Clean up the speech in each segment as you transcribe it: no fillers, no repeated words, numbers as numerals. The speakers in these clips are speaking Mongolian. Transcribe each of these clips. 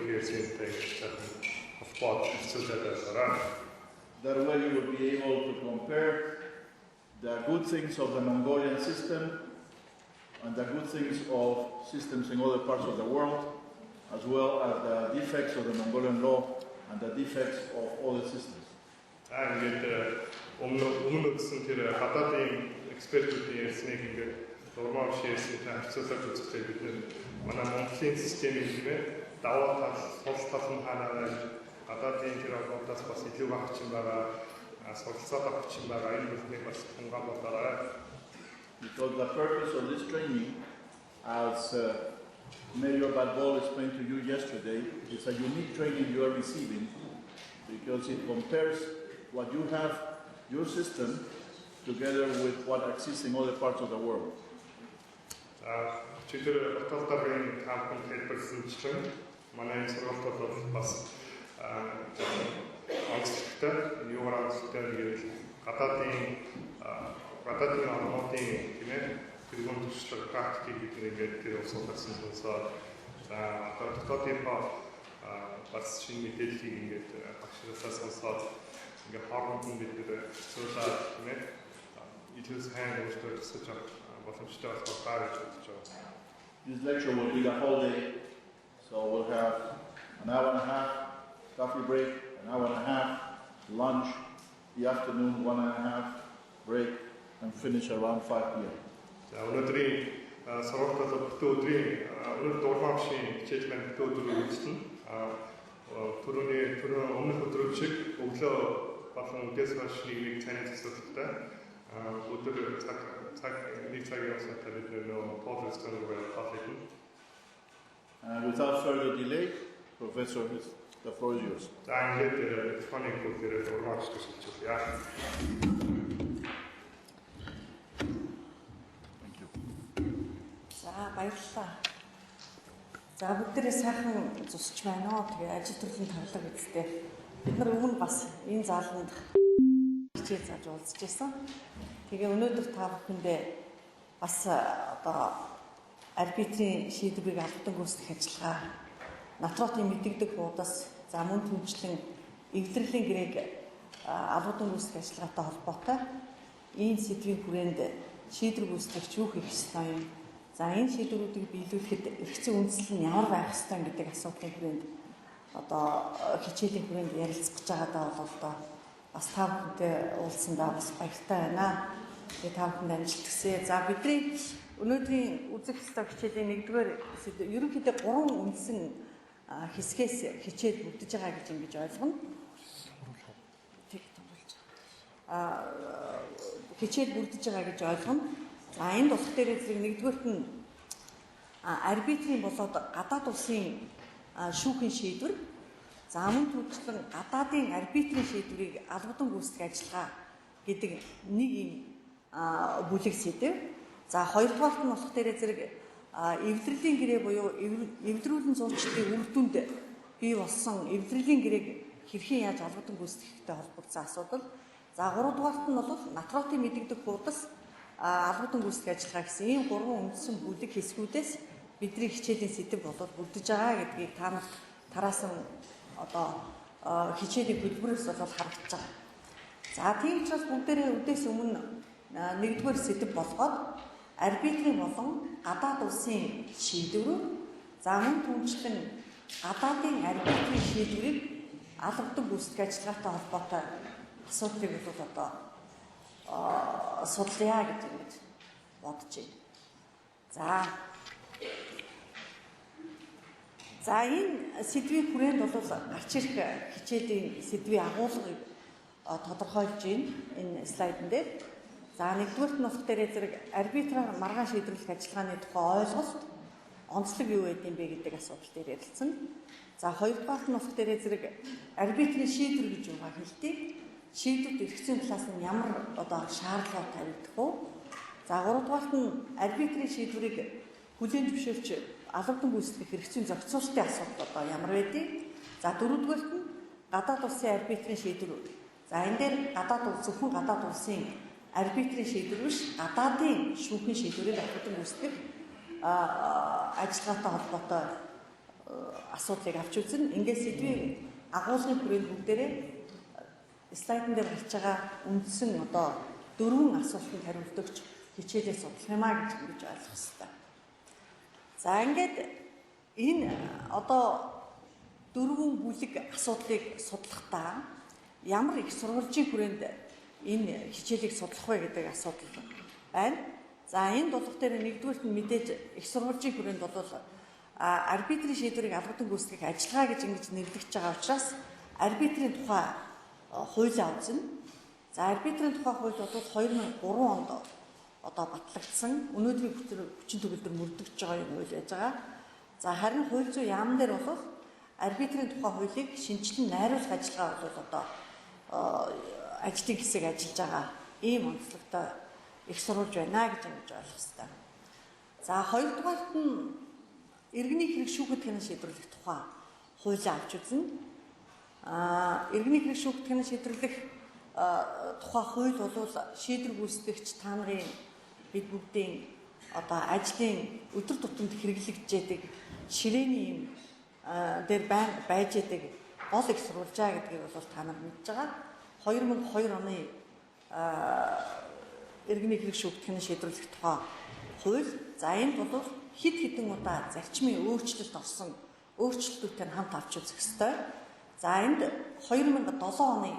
хийсэнтэй холбоод хэлцүүлээд байгаа. That way you will be able to compare the good things of the Mongolian system and the good things of systems in other parts of the world, as well as the defects of the Mongolian law and the defects of other systems. Ингээд өмнө гэсэн тэр хадаадын экспертүүдийн ярьсныг ингээд дурмаа шийдсэн харьцуулаад үзэхдээ бид манай Монголын системийг нэмээ даваа тал, сул тал нь хаанаа хадаадын тэр одоос бас илүү багчин байгаа, суралцаад багчин байгаа энэ бүхнийг бас хамгаалуулаарай. Because the purpose of this training, as Mayor Balbol explained to you yesterday, is a unique training you are receiving because it compares what you have, your system, together with what exists in other parts of the world. Чигээр баталгын кампани хэлбэрсэн чинь манай сургалтууд бас онцлогтой юураастай нэг гадаадын орнуудын тийм ээ тэргүүн төслөг практикийг бид нэгээд тэр усуулсан сонсоо дотоодын бас шинэ мэдээллийг ингээд багшаасаа сонсоод ингээд хооронд нь бид зөвлөд тийм ээ итс hand устгаж суч боломжтой болох байгаа гэж бодож байгаа. This lecture will be the whole day, so we'll have an hour and a half coffee break, an hour and a half lunch, the afternoon 1.5 break, and finish around 5 p.m. За өнөөдрийн сургалтад өдрийн өнөөдөр дурмаавшийн хичээлмен өдрөөр үзсэн. Түрүүний өмнөх өдрөө шиг өглөө болон үдээс хойш нэг цагийн засвартай өдөр нэг цагийн явсантай бид нөө podcast going to coffee. Without further delay, Professor, the floor is yours. За ингээд фоник бүгээр дурмаавч төсөлж яа. Баярлалаа. За бүгдээрээ сайхан зусч байна уу? Тэгээ ажил төрлийн тавлаг үсттэй. Бид нар өмнө бас энэ зааланд хичээл зааж уулзж байсан. Тэгээ өнөөдөр та бүхэндээ бас одоо арбитрийн шийдвэрийг албадан гүйцэтгэх ажиллагаа, натроотын мэдэгдэх буудас, за мөн түнчлэн эвдрэлийн гэрээг албадан гүйцэтгэх ажиллагаатай холбоотой ийм сэдвийн хүрээнд шийдвэр гүйцэтгэгч юу хийх ёстой юм? За энэ шийдвэрүүдийг биелүүлэхэд эрхцэн үндэслэл нь ямар байх ёстой гэдэг асуудлын хүрээнд одоо хичээлийн хүрээнд ярилцах гэж байгаадаа бол одоо бас та бүхэнтэй уулзсандаа бас баяртай байна. Тэгээ та бүхэнд амжилт хүсье. За бидний өнөөдрийн үзэх ёстой хичээлийн нэгдүгээр ерөнхийдөө 3 үндсэн хэсгээс хичээл бүрдэж байгаа гэж ингэж ойлгоно. Хичээл бүрдэж байгаа гэж ойлгоно. За энд болох дээр зэрэг нэгдүгээрт нь арбитрийн болоод гадаад улсын шүүхийн шийдвэр, за мөн түвшлэн гадаадын арбитрийн шийдвэрийг албадан гүйцэтгэх ажиллагаа гэдэг нэг юм бүлэг сэдэв. За хоёрдугаарт нь болох дээр зэрэг эвдрэлийн гэрээ буюу эвдрүүлэн зуучлалын үр дүнд бий болсон эвдрэлийн гэрээг хэрхэн яаж албадан гүйцэтгэхтэй холбогдсон асуудал. За гуравдугаарт нь бол натроотын мэдэгдэх буудас албадан гүйцэтгэх ажиллагаа гэсэн ийм 3 үндсэн бүлэг хэсгүүдээс бидний хичээлийн сэдэв болоод бүрдэж байгаа гэдгийг та нарт тараасан одоо хичээлийн хөтөлбөрөөс бол харагдаж байгаа. За тийм учраас бүгдээрээ үдээс өмнө нэгдүгээр сэдэв болгоод арбитрийн болон гадаад улсын шийдвэрүүд, за мөн түнчлэн гадаадын арбитрийн шийдвэрийг албадан гүйцэтгэх ажиллагаатай холбоотой асуудлыг бол одоо судлаа гэж бодож байна. За энэ сэдвийн хүрээнд бол гарч ирэх хичээлийн сэдвийн агуулгыг тодорхойлж байна энэ слайдн дээр. За нэгдүгээрт нь болох дээр зэрэг арбитраар маргаан шийдвэрлэх ажиллагааны тухай ойлголт, онцлог юу байдсан бэ гэдэг асуудал дээр ярилцсан. За хоёрдугаарт нь болох дээр зэрэг арбитрийн шийдвэр гэж юугаар хэлдэг. Шийдвэрт эрхцэн талаас нь ямар одоо шаардлага тавигдах вэ? За гуравдугаарт нь арбитрийн шийдвэрийг хүлээн зөвшөөрч албадан гүйцэтгэх эрхцэн зохицуулалтын асуудал одоо ямар байдгийг. За дөрөвдүгээрт нь гадаад улсын арбитрийн шийдвэр. За энэ дээр зөвхөн гадаад улсын арбитрийн шийдвэр биш, гадаадын шүүхийн шийдвэрийг албадан гүйцэтгэх ажиллагаатай холбоотой асуудлыг авч үзнэ. Ингээд сэдвийн агуулгын хүрээнд бүгдээрээ слайдн дээр гарч байгаа үндсэн одоо 4 асуултанд хариулт өгч хичээлээ судлах юмаа гэж ойлгох хэрэгтэй. За ингээд энэ одоо 4 бүлэг асуудлыг судлахдаа ямар их сурвалжийн хүрээнд энэ хичээлийг судлах вэ гэдэг асуудал байна. За энэ дулах дээр нэгдүгürt нь мэдээж их сурвалжийн хүрээнд бол арбитрийн шийдвэрийг алгадан гүйцэтгэх ажиллагаа гэж ингэж нэрлэгдэж байгаа учраас арбитрийн тухай хуулиа үзнэ. За арбитрийн тухай хууль бол 2003 онд одоо батлагдсан. Өнөөдрийн хүчин төгөлдөр мөрдөгдөж байгаа юм хууль байж байгаа. За харин хууль зүйн яам дээр бол арбитрийн тухай хуулийг шинжилэн найруулах ажиллагаа бол одоо ажлын хэсэг ажиллаж байгаа ийм онцлогтой их сурвалж байна гэж ойлгох хэрэгтэй. За хоёрдугаарт нь иргэний хэрэг шүүхэд хянан шийдвэрлэх тухай хуулиа авч үзнэ. Иргэний хэрэг шүүхэд хянан шийдвэрлэх тухай хууль бол шийдвэр гүйцэтгэгч та нарын бид бүгдийн одоо ажлын өдөр тутамд хэрэглэгдэж байдаг ширээний юм дээр байж байдаг гол их сурвалжаа гэдгийг бол та нар мэдж байгаа. 2002 оны иргэний хэрэг шүүхэд хянан шийдвэрлэх тухай хууль. За энэ бол хэд хэдэн удаа зарчмын өөрчлөлт орсон өөрчлөлтүүдтэй хамт авч үзэх ёстой. За энд 2007 оны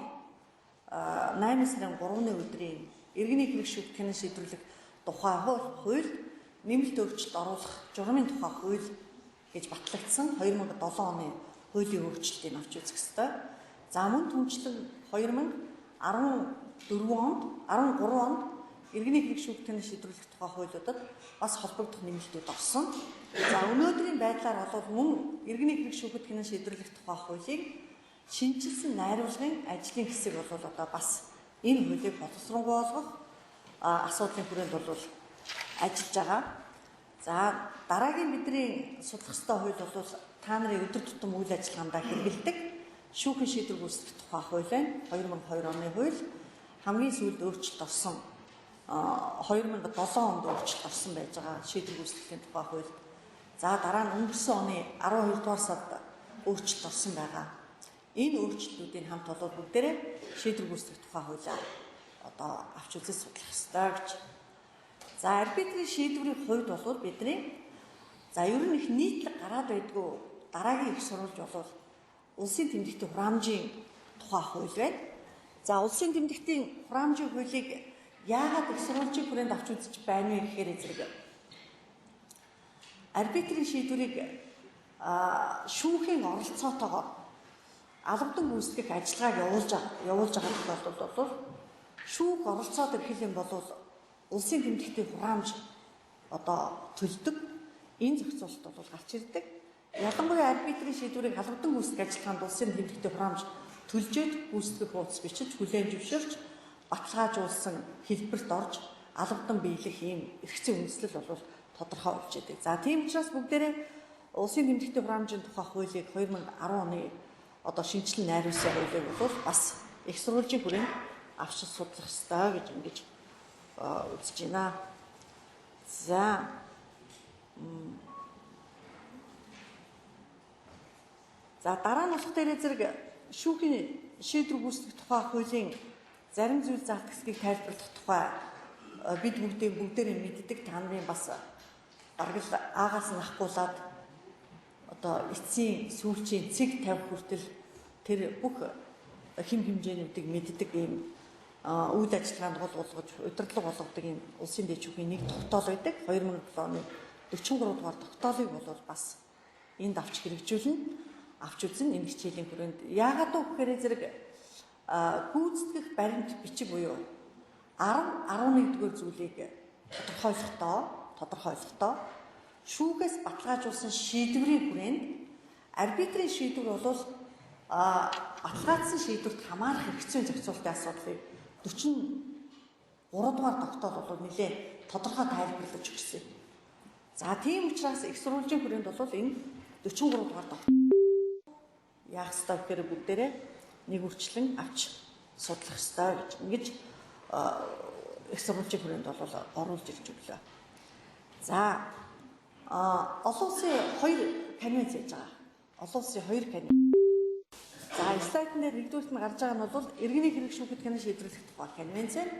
8 сарын 3-ны өдрийн иргэний хэрэг шүүхэд хянан шийдвэрлэх тухай хууль нэмэлт өөрчлөлт оруулах журмын тухай хууль гэж батлагдсан 2007 оны хуулийн өөрчлөлтийг авч үзэх ёстой. За мөн түнчлэн 2013 онд иргэний хэрэг шүүхэд хянан шийдвэрлэх тухай хуулиудад бас холбогдох нэмэлтүүд орсон. За өнөөдрийн байдлаар бол мөн иргэний хэрэг шүүхэд хянан шийдвэрлэх тухай хуулийг шинжилсэн найруулгын ажлын хэсэг бол одоо бас энэ хуулийг боловсронгуй болгох асуудлын хүрээнд бол ажиллаж байгаа. За дараагийн бидний судлах ёстой хууль бол та нарын өдөр тутам үйл ажиллагаандаа хэрэгэлдэг шүүхийн шийдвэр гүйцэтгэх тухай хууль байна. 2002 оны хууль хамгийн сүүлд өөрчлөлт орсон 2007 онд өөрчлөлт орсон байж байгаа шийдвэр гүйцэтгэхийн тухай хууль. За дараа нь өнгөрсөн оны 12 дугаар сард өөрчлөлт орсон байгаа. Энэ өөрчлөлтүүдийн хамт бол бүгдээрээ шийдвэр гүйцэтгэх тухай хуулиар одоо авч үзэж судлах ёстой гэж. За арбитрийн шийдвэрийн хувьд бол бидний за ер нь их нийтлэг гараад байдгүй дараагийн их сурвалж бол улсын тэмдэгтийн хураамжийн тухай хууль байна. За улсын тэмдэгтийн хураамжийн хуулийг яагаад их сурвалжийн хүрээнд авч үзэж байна вэ гэхээр зэрэг арбитрийн шийдвэрийг шүүхийн оролцоотойгоор албадан гүйцэтгэх ажиллагааг явуулж байгаа тохиолдолд бол шүүх оролцоод ирэх юм бол улсын тэмдэгтийн хураамж одоо төлдөг энэ зохицуулалт бол гарч ирдэг. Ялангуяа арбитрийн шийдвэрийг албадан гүйцэтгэх ажиллагаанд улсын тэмдэгтийн хураамж төлжөөд гүйцэтгэх хуудас бичиж хүлээн зөвшөөрч баталгаажуулсан хэлбэрт орж албадан биелэх ийм эрхцэн үндэслэл бол тодорхой болж байдаг. За тийм учраас бүгдээрээ улсын тэмдэгтийн хураамжийн тухай хуулийг 2010 оны одоо шинжилэн найруулсан хуулийг бол бас их сурвалжийн хүрээнд авч судлах ёстой гэж ингэж үзэж байна. За дараа нь болох дээр зэрэг шүүхийн шийдвэр гүйцэтгэх тухай хуулийн зарим зүйл заалт хэсгийг тайлбарлах тухай бид бүгдээрээ мэддэг та нарын бас бараг л аагаас нь ахгуулаад одоо эцсийн сүүлчийн цэг тавих хүртэл тэр бүх хэм хэмжээнүүдийг мэддэг ийм үйл ажиллагаанд гол болгож удирдлага болгодог ийм улсын дэд шүүхийн нэг тогтоол байдаг. 2007 оны 43 дугаар тогтоолыг бол бас энд авч авч үзнэ энэ хичээлийн хүрээнд. Яагаад гэхээр зэрэг гүйцэтгэх баримт бичиг буюу 11-р зүйлийг тодорхойлохдоо шүүхээс баталгаажуулсан шийдвэрийн хүрээнд арбитрийн шийдвэр бол баталгаажсан шийдвэрт хамаарах эрхцэн зохицуулалтын асуудлыг 43 дугаар тогтоол бол нэлээд тодорхой тайлбарлаж өгсөн. За тийм учраас их сурвалжийн хүрээнд бол энэ 43 дугаар тогтоол яах ёстой гэхээр бүгдээрээ нэг үрчлэн авч судлах ёстой гэж ингэж их сурвалжийн хүрээнд бол оруулж ирж өглөө. За олон улсын 2 конвенц хийж байгаа. олон улсын 2 конвенц. За слайдн дээр нэгдүгürt нь гарч байгаа нь бол иргэний хэрэг шүүхэд кино шийдвэрлэх тухай конвенц байна.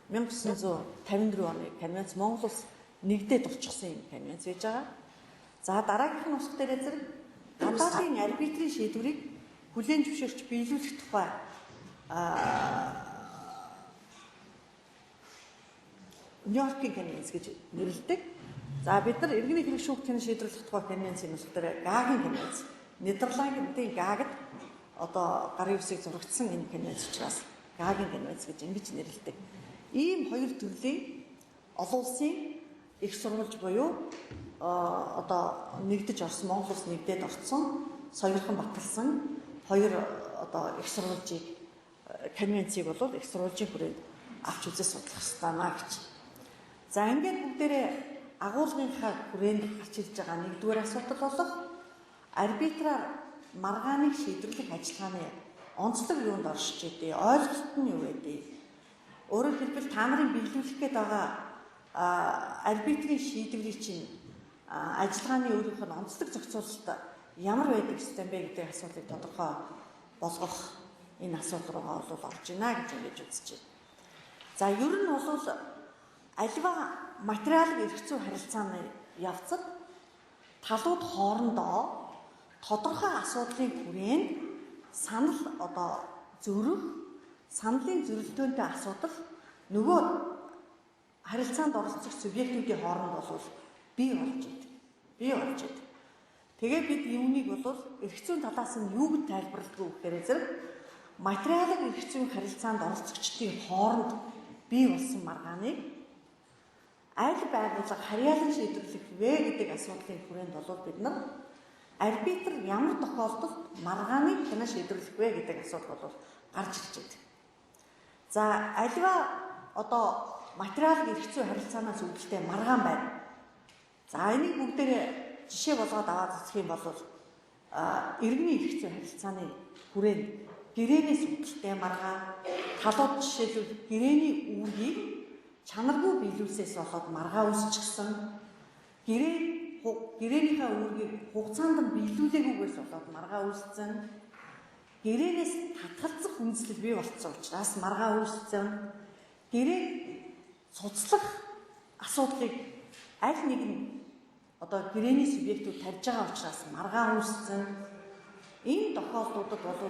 1954 оны конвенц Монгол улс нэгдээд орчихсон юм конвенц байж байгаа. За дараагийнх нь усх дээр зэрэг гадаадын арбитрийн шийдвэрийг хүлээн зөвшөөрч биелүүлэх тухай Нью-Йоркийн конвенц гэж нэрлэдэг. За бид нар иргэний хэрэг шүүхэд кино шийдвэрлэх тухай конвенцийн усх дээр Гаагийн конвенц, Нидерландын Гаагад одоо гарын үсийг зурагдсан энэ конвенц учраас Гаагийн конвенц гэж ингэж нэрлэдэг. Ийм хоёр төрлийн олон улсын их сурвалж буюу одоо нэгдэж орсон Монгол улс нэгдээд орсон соёлхон баталсан хоёр одоо их сурвалжийг конвенцийг бол их сурвалжийн хүрээнд авч үзэж судлах ёстой маа гэж. За ингээд бүгдээрээ агуулгынхаа хүрээнд гарч ирж байгаа нэгдүгээр асуудал болох арбитраар маргааныг шийдвэрлэх ажиллагааны онцлог юунд оршиж идэв? Ойлголт нь юу вэ? Өөрөөр хэлбэл та нарын биелүүлэх гээд байгаа арбитрийн шийдвэрийн чинь ажиллагааны өөрийнх нь онцлог зохицуулалт ямар байдаг систем бэ гэдэг асуултыг тодорхой болгох энэ асуудал руугаа бол орж байна гэж ингэж үзэж байна. За ер нь бол аливаа материалын эрх зүйн харилцааны явцад талууд хоорондоо тодорхой асуудлын хүрээнд санал одоо зөрөх, саналын зөрөлтөөнтэй асуудал нөгөө харилцаанд оролцох субъектүүдийн хооронд бол бий болж идэг. Тэгээ бид юуныг бол эрх зүйн талаас нь юуг тайлбарладаг вэ гэхээр зэрэг материалын эрх зүйн харилцаанд оролцогчдын хооронд бий болсон маргааныг аль байгууллага харьяалан шийдвэрлэх вэ гэдэг асуудлын хүрээнд бол бид нар арбитр ямар тохиолдолд маргааныг кино шийдвэрлэх вэ гэдэг асуудал бол гарч ирж байна. За аливаа одоо материалын эрх зүйн харилцаанаас үүдэлтэй маргаан байна. За энийг бүгдээрээ жишээ болгоод аваад үзэх юм бол иргэний эрх зүйн харилцааны хүрээнд гэрээнээс үүдэлтэй маргаан, талууд жишээлбэл гэрээний үүргийг чанаргүй биелүүлсээс болоод маргаа үүсчихсэн, гэрээнийхээ үүргийг хугацаанд нь биелүүлээгүйгээс болоод маргаа үүссэн, гэрээнээс татгалзах үндэслэл бий болцсон учраас маргаа үүссэн, гэрээ цуцлах асуудлыг аль нэг нь одоо гэрээний субъектүүд тарьж байгаа учраас маргаа үүссэн. Энэ тохиолдлуудад бол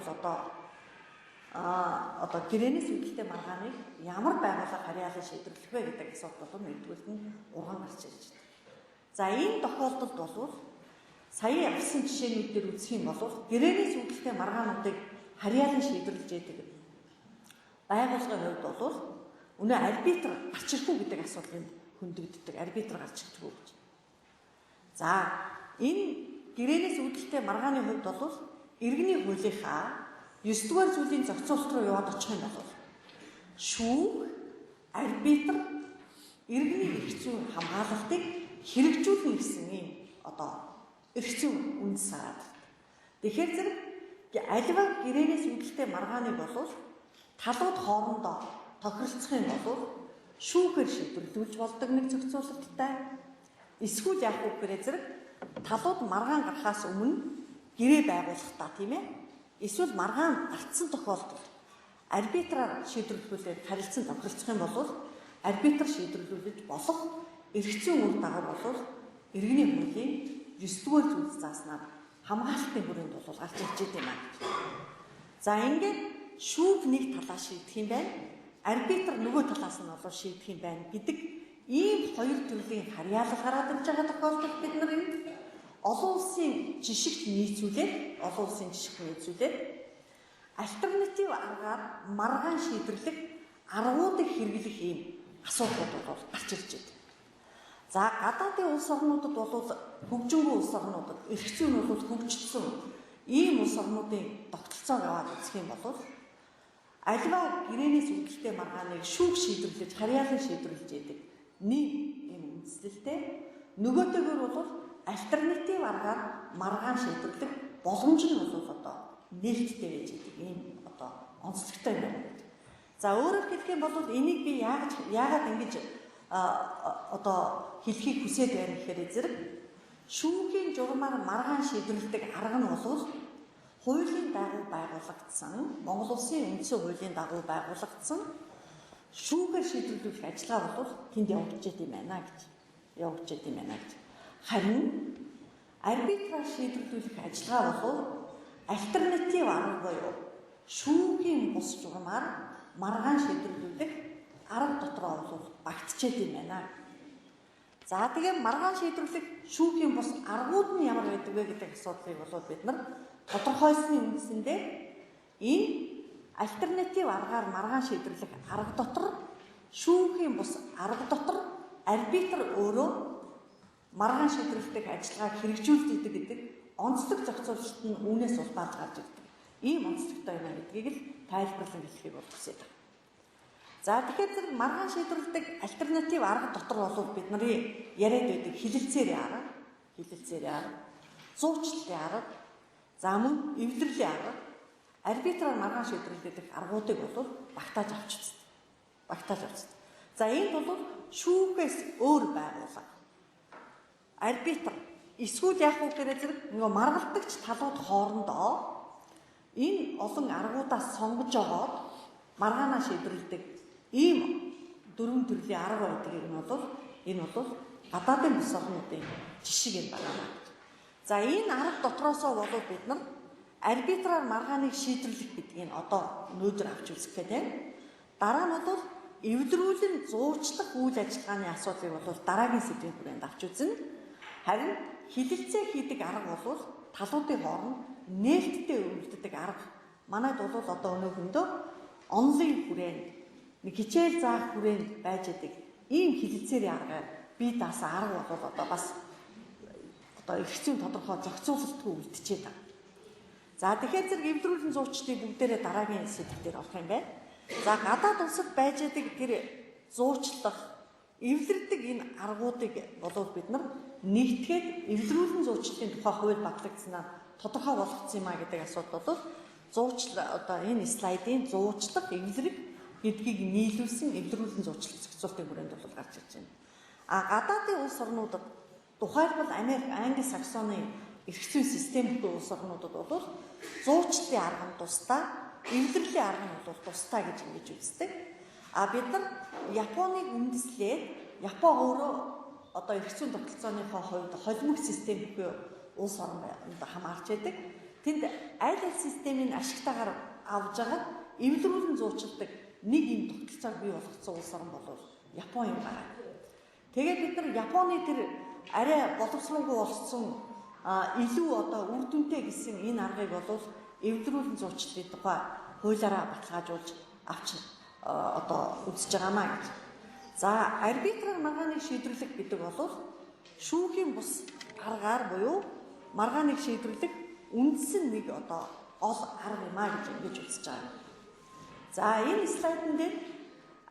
одоо гэрээнээс үүдэлтэй маргааныг ямар байгууллага харьяалан шийдвэрлэх вэ гэдэг асуудал бол нэгдүгээр нь 3 гарч ирж байна. За энэ тохиолдолд бол сая авсан жишээнүүд дээр үзэх юм бол гэрээнээс үүдэлтэй маргаануудыг харьяалан шийдвэрлэж яадаг байгууллагын хувьд бол өнөө арбитр гарч ирэх үү гэдэг асуудлыг хөндөгддөг. Арбитр гарч ирэх үү гэж. За энэ гэрээнээс үүдэлтэй маргааны хувьд бол иргэний хуулийнхаа 9-р зүйлийн зохицуулалт руу яваад очих юм бол шүүх, арбитр иргэний эрх зүйн хамгаалалтыг хэрэгжүүлнэ гэсэн ийм одоо эрх зүйн үндэс саад. Тэгэхээр зэрэг аливаа гэрээнээс үүдэлтэй маргааны бол талууд хоорондоо тохиролцох юм бол шүүхээр шийдвэрлүүлж болдог нэг зохицуулалттай. Эсвэл яах вэ гэхээр зэрэг талууд маргаан гарахаас өмнө гэрээ байгуулах та тийм ээ. Эсвэл маргаан гартсан тохиолдолд арбитраар шийдвэрлүүлээд харилцан тохиролцох юм бол арбитр шийдвэрлүүлж болох эрх зүйн үр дагавар бол иргэний хуулийн 9-р зүйлс зааснаар хамгаалалтын хүрээнд бол гарч ирж байгаа юм аа. За ингээд шүүх нэг талаа шийдэх юм байна. Арбитр нөгөө талаас нь бол шийдэх юм байна гэдэг ийм хоёр төрлийн харьяалал гараад ирж байгаа тохиолдолд бид нар энэ олон улсын жишгт нийцүүлээд альтернатив аргаар маргаан шийдвэрлэх аргуудыг хэрэглэх ийм асуудлууд бол гарч ирж байна. За гадаадын улс орнуудад бол хөгжингүй улс орнуудад эрх зүйн нь бол хөгжсөн ийм улс орнуудын тогтолцоог аваад үзэх юм бол аливаа гэрээнээс үүдэлтэй маргааныг шүүх шийдвэрлэж харьяалан шийдвэрлэж яадаг нэг ийм үндэслэлтэй нөгөөтэйгөр бол альтернатив аргаар маргаан шийдвэрлэх боломж нь бол одоо нээлттэй байж идэг ийм одоо онцлогтой юм байна. За өөрөөр хэлэх юм бол энийг би яагаад ингэж одоо хэлхийг хүсэж байна гэхээр зэрэг шүүхийн журмаар маргаан шийдвэрлэдэг арга нь бол хуулийн дагуу байгуулагдсан, Монгол Улсын үндсэн хуулийн дагуу байгуулагдсан шүүхээр шийдвэрлэх ажиллагаа бол тэнд явагдаж идэм байна гэж. Харин арбитраар шийдвэрлэх ажиллагаа бол альтернатив арга буюу шүүхийн бус журмаар маргаан шийдвэрлэх арга дотроо бол багтчихэд юм байна. За тэгээ маргаан шийдвэрлэх шүүхийн бус аргууд нь ямар байдаг вэ гэдэг асуудлыг бол бид нар тодорхойлсны үндсэндээ энэ альтернатив аргаар маргаан шийдвэрлэх арга дотор шүүхийн бус арга дотор арбитр өөрөө маргаан шийдвэрлэх ажиллагааг хэрэгжүүлдэг гэдэг онцлог зохицуулалт нь үүнээс улбаалж гарч ирдэг. Ийм онцлогтой юм гэдгийг л тайлбарлан хэлхийг хүсэж байна. За тэгэхээр зэрэг маргаан шийдвэрлэдэг альтернатив арга дотор бол бидний яриад байдаг хилэлцээрийн арга, зуучлалын арга, за мөн эвдрэлийн арга, арбитраар маргаан шийдвэрлэдэг аргуудыг бол багтааж авч үздэг. За энд бол шүүхээс өөр байгууллага. Арбитр эсвэл яг үгээр зэрэг нөгөө маргалдагч талууд хоорондоо энэ олон аргуудаас сонгож аваад маргаанаа шийдвэрлэдэг ийм дөрвөн төрлийн арга байдгийг энэ бол гадаадын бус орнуудын жишг юм байна. За энэ арга дотроосоо бол бид нар арбитраар маргааныг шийдвэрлэх гэдгийг одоо нүүдэр авч үзэх гэдэг. Дараа нь бол эвдрүүлэн зуучлах үйл ажиллагааны асуудлыг бол дараагийн сэдвийн хүрээнд авч үзнэ. Харин хилэлцээ хийдэг арга бол талуудын хооронд нээлттэй өргөддөг арга. Манайд бол одоо өнөөхөндөө онлын хүрээнд нэг хичээл заах хүрээнд байж байгаа ийм хилэлцээрийн арга бие даасан арга бол одоо бас одоо их зүйн тодорхой зохицуулалтгүй үлдчихэд байна. За тэгэхээр зэрэг эвдрүүлэн зуучлалыг бүгдээрээ дараагийн сэдвээр орох юм байна. За гадаад улсад байж байгаа тэр зуучлах, эвлэрдэг энэ аргуудыг болов бид нар нэгтгэхэд эвдрүүлэн зуучлалын тухай хууль батлагдсанаар тодорхой болгоцсон юм а гэдэг асуудал бол зуучлал одоо энэ слайдын зуучлах, эвлэрэг гэдгийг нийлүүлсэн эвдрүүлэн зуучлал зохицуулалтын хүрээнд бол гарч ирж байна. Гадаадын улс орнуудад тухайлбал Америк, Англи, Саксоны эрх зүйн системтэй улс орнуудад бол зуучлалын арга нь тусдаа, эвлэрлийн арга нь бол тусдаа гэж ингэж үздэг. Бид нар Японыг үндэслээд Япон өөрөө одоо эрх зүйн тогтолцооныхоо хувьд холимог системтэй улс оронд хамаарч байдаг. Тэнд аль системийн ашигтайгаар авж байгаа эвлэрүүлэн зуучилдаг нэг юм тогтолцоог бий болгоцсон улс орн бол Япон юм байна. Тэгээд бид нар Японы тэр арай боловсруулгүй болсон илүү одоо үр дүнтэй гэсэн энэ аргыг бол эвдрүүлэн зуучлалын тухай хуулиараа баталгаажуулж авч одоо үзэж байгаамаа гэж. За арбитраар маргааныг шийдвэрлэх гэдэг бол шүүхийн бус аргаар буюу маргааныг шийдвэрлэх үндсэн нэг одоо гол арга юм а гэж ингэж үзэж байгаа. За энэ слайдн дээр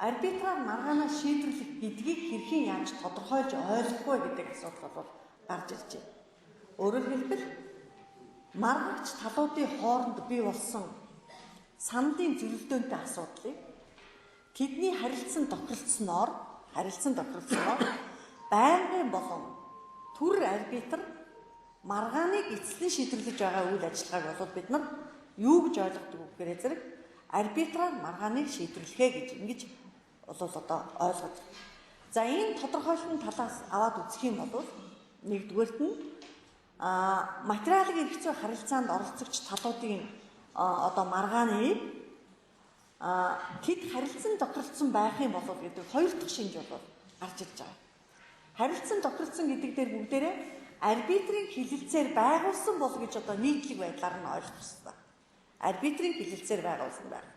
арбитраар маргаанаа шийдвэрлэх гэдгийг хэрхэн яаж тодорхойлж ойлгох вэ гэдэг асуудал бол гарч ирж байна. Өөрөөр хэлбэл маргагч талуудын хооронд бий болсон саналын зөрөлдөөнтэй асуудлыг тэдний харилцан тохиролцсноор байнгын болон төр арбитр маргааныг эцэслэн шийдвэрлэж байгаа үйл ажиллагааг бол бид нар юу гэж ойлгодог вэ гэхээр зэрэг арбитраар маргааныг шийдвэрлэхэ гэж ингэж бол одоо ойлгож. За энэ тодорхойлолтын талаас аваад үзэх юм бол нэгдүгээрт нь материалын эрх зүйн харилцаанд оролцогч талуудын одоо маргааныг тэд харилцан тохиролцсон байх юм болов гэдэг хоёр дахь шинж бол гарч ирж байгаа. Харилцан тохиролцсон гэдэг дээр бүгдээрээ арбитрийн хилэлцээр байгуулсан бол гэж одоо нийтлэг байдлаар нь ойлгох хэрэгтэй. Арбитрийн хилэлцээр байгуулсан байна.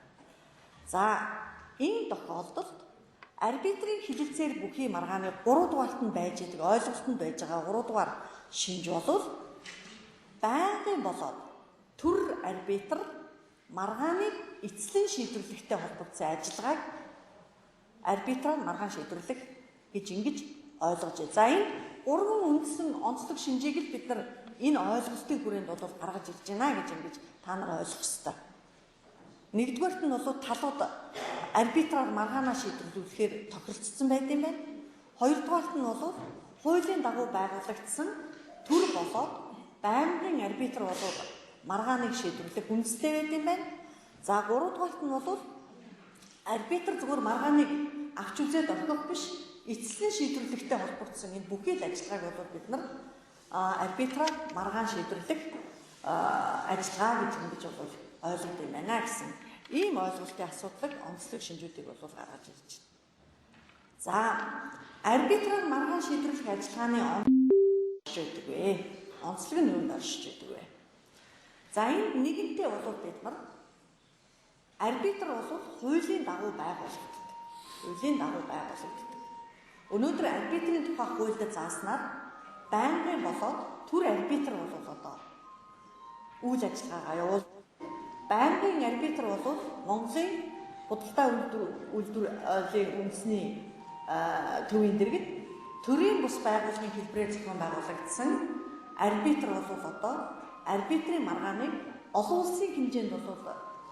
За энэ тохиолдолд арбитрийн хилэлцээр бүхий маргааны 3 дугаарт нь байж байгаа ойлголтод байж байгаа 3 дугаар шинж бол байнгын болоод төр арбитр маргааныг эцлэн шийдвэрлэхтэй холбогдсон ажиллагааг арбитраар маргаан шийдвэрлэх гэж ингэж ойлгож байна. За энэ гурван үндсэн онцлог шинжийг л бид нар энэ ойлголтын хүрээнд бол гаргаж ирж байна гэж ингэж та нар ойлгох ёстой. Нэгдүгээрт нь бол талууд арбитраар маргаанаа шийдвэрлэхээр тохиролцсон байт юм байна. Хоёрдугаарт нь бол хуулийн дагуу байгуулагдсан төр болоод байнгын арбитр болоод маргааныг шийдвэрлэх үндэстэй байд юм байна. За 3 дугаарт нь бол арбитр зөвхөн маргааныг авч үзээд орхих биш, эцэслэн шийдвэрлэхтэй холбогдсон энэ бүхий л ажиллагааг бол бид нар арбитраар маргаан шийдвэрлэх ажиллагаа гэж ингэж бол ойлгоод юм байна гэсэн ийм ойлголтын асуудлыг онцлог шинжүүдийг бол гаргаж ирж байна. За арбитраар маргаан шийдвэрлэх ажиллагааны оршиж байдаг вэ? Онцлог нь юунд оршиж байдаг вэ? За энэ нэгэнтээ бол бид нар арбитр бол хуулийн дагуу байгуулагддаг. Хуулийн дагуу байгуулагддаг. Өнөөдөр арбитрийн тухай хуульд зааснаар байнгын болоод төр арбитр бол одоо үйл ажиллагаагаа явуул. Байнгын арбитр бол Монголын худалдаа үйлдвэрлэлийн үндэсний төвийн дэргэд төрийн бус байгууллагын хэлбэрээр зохион байгуулагдсан арбитр бол одоо арбитрийн маргааныг олон улсын хэмжээнд бол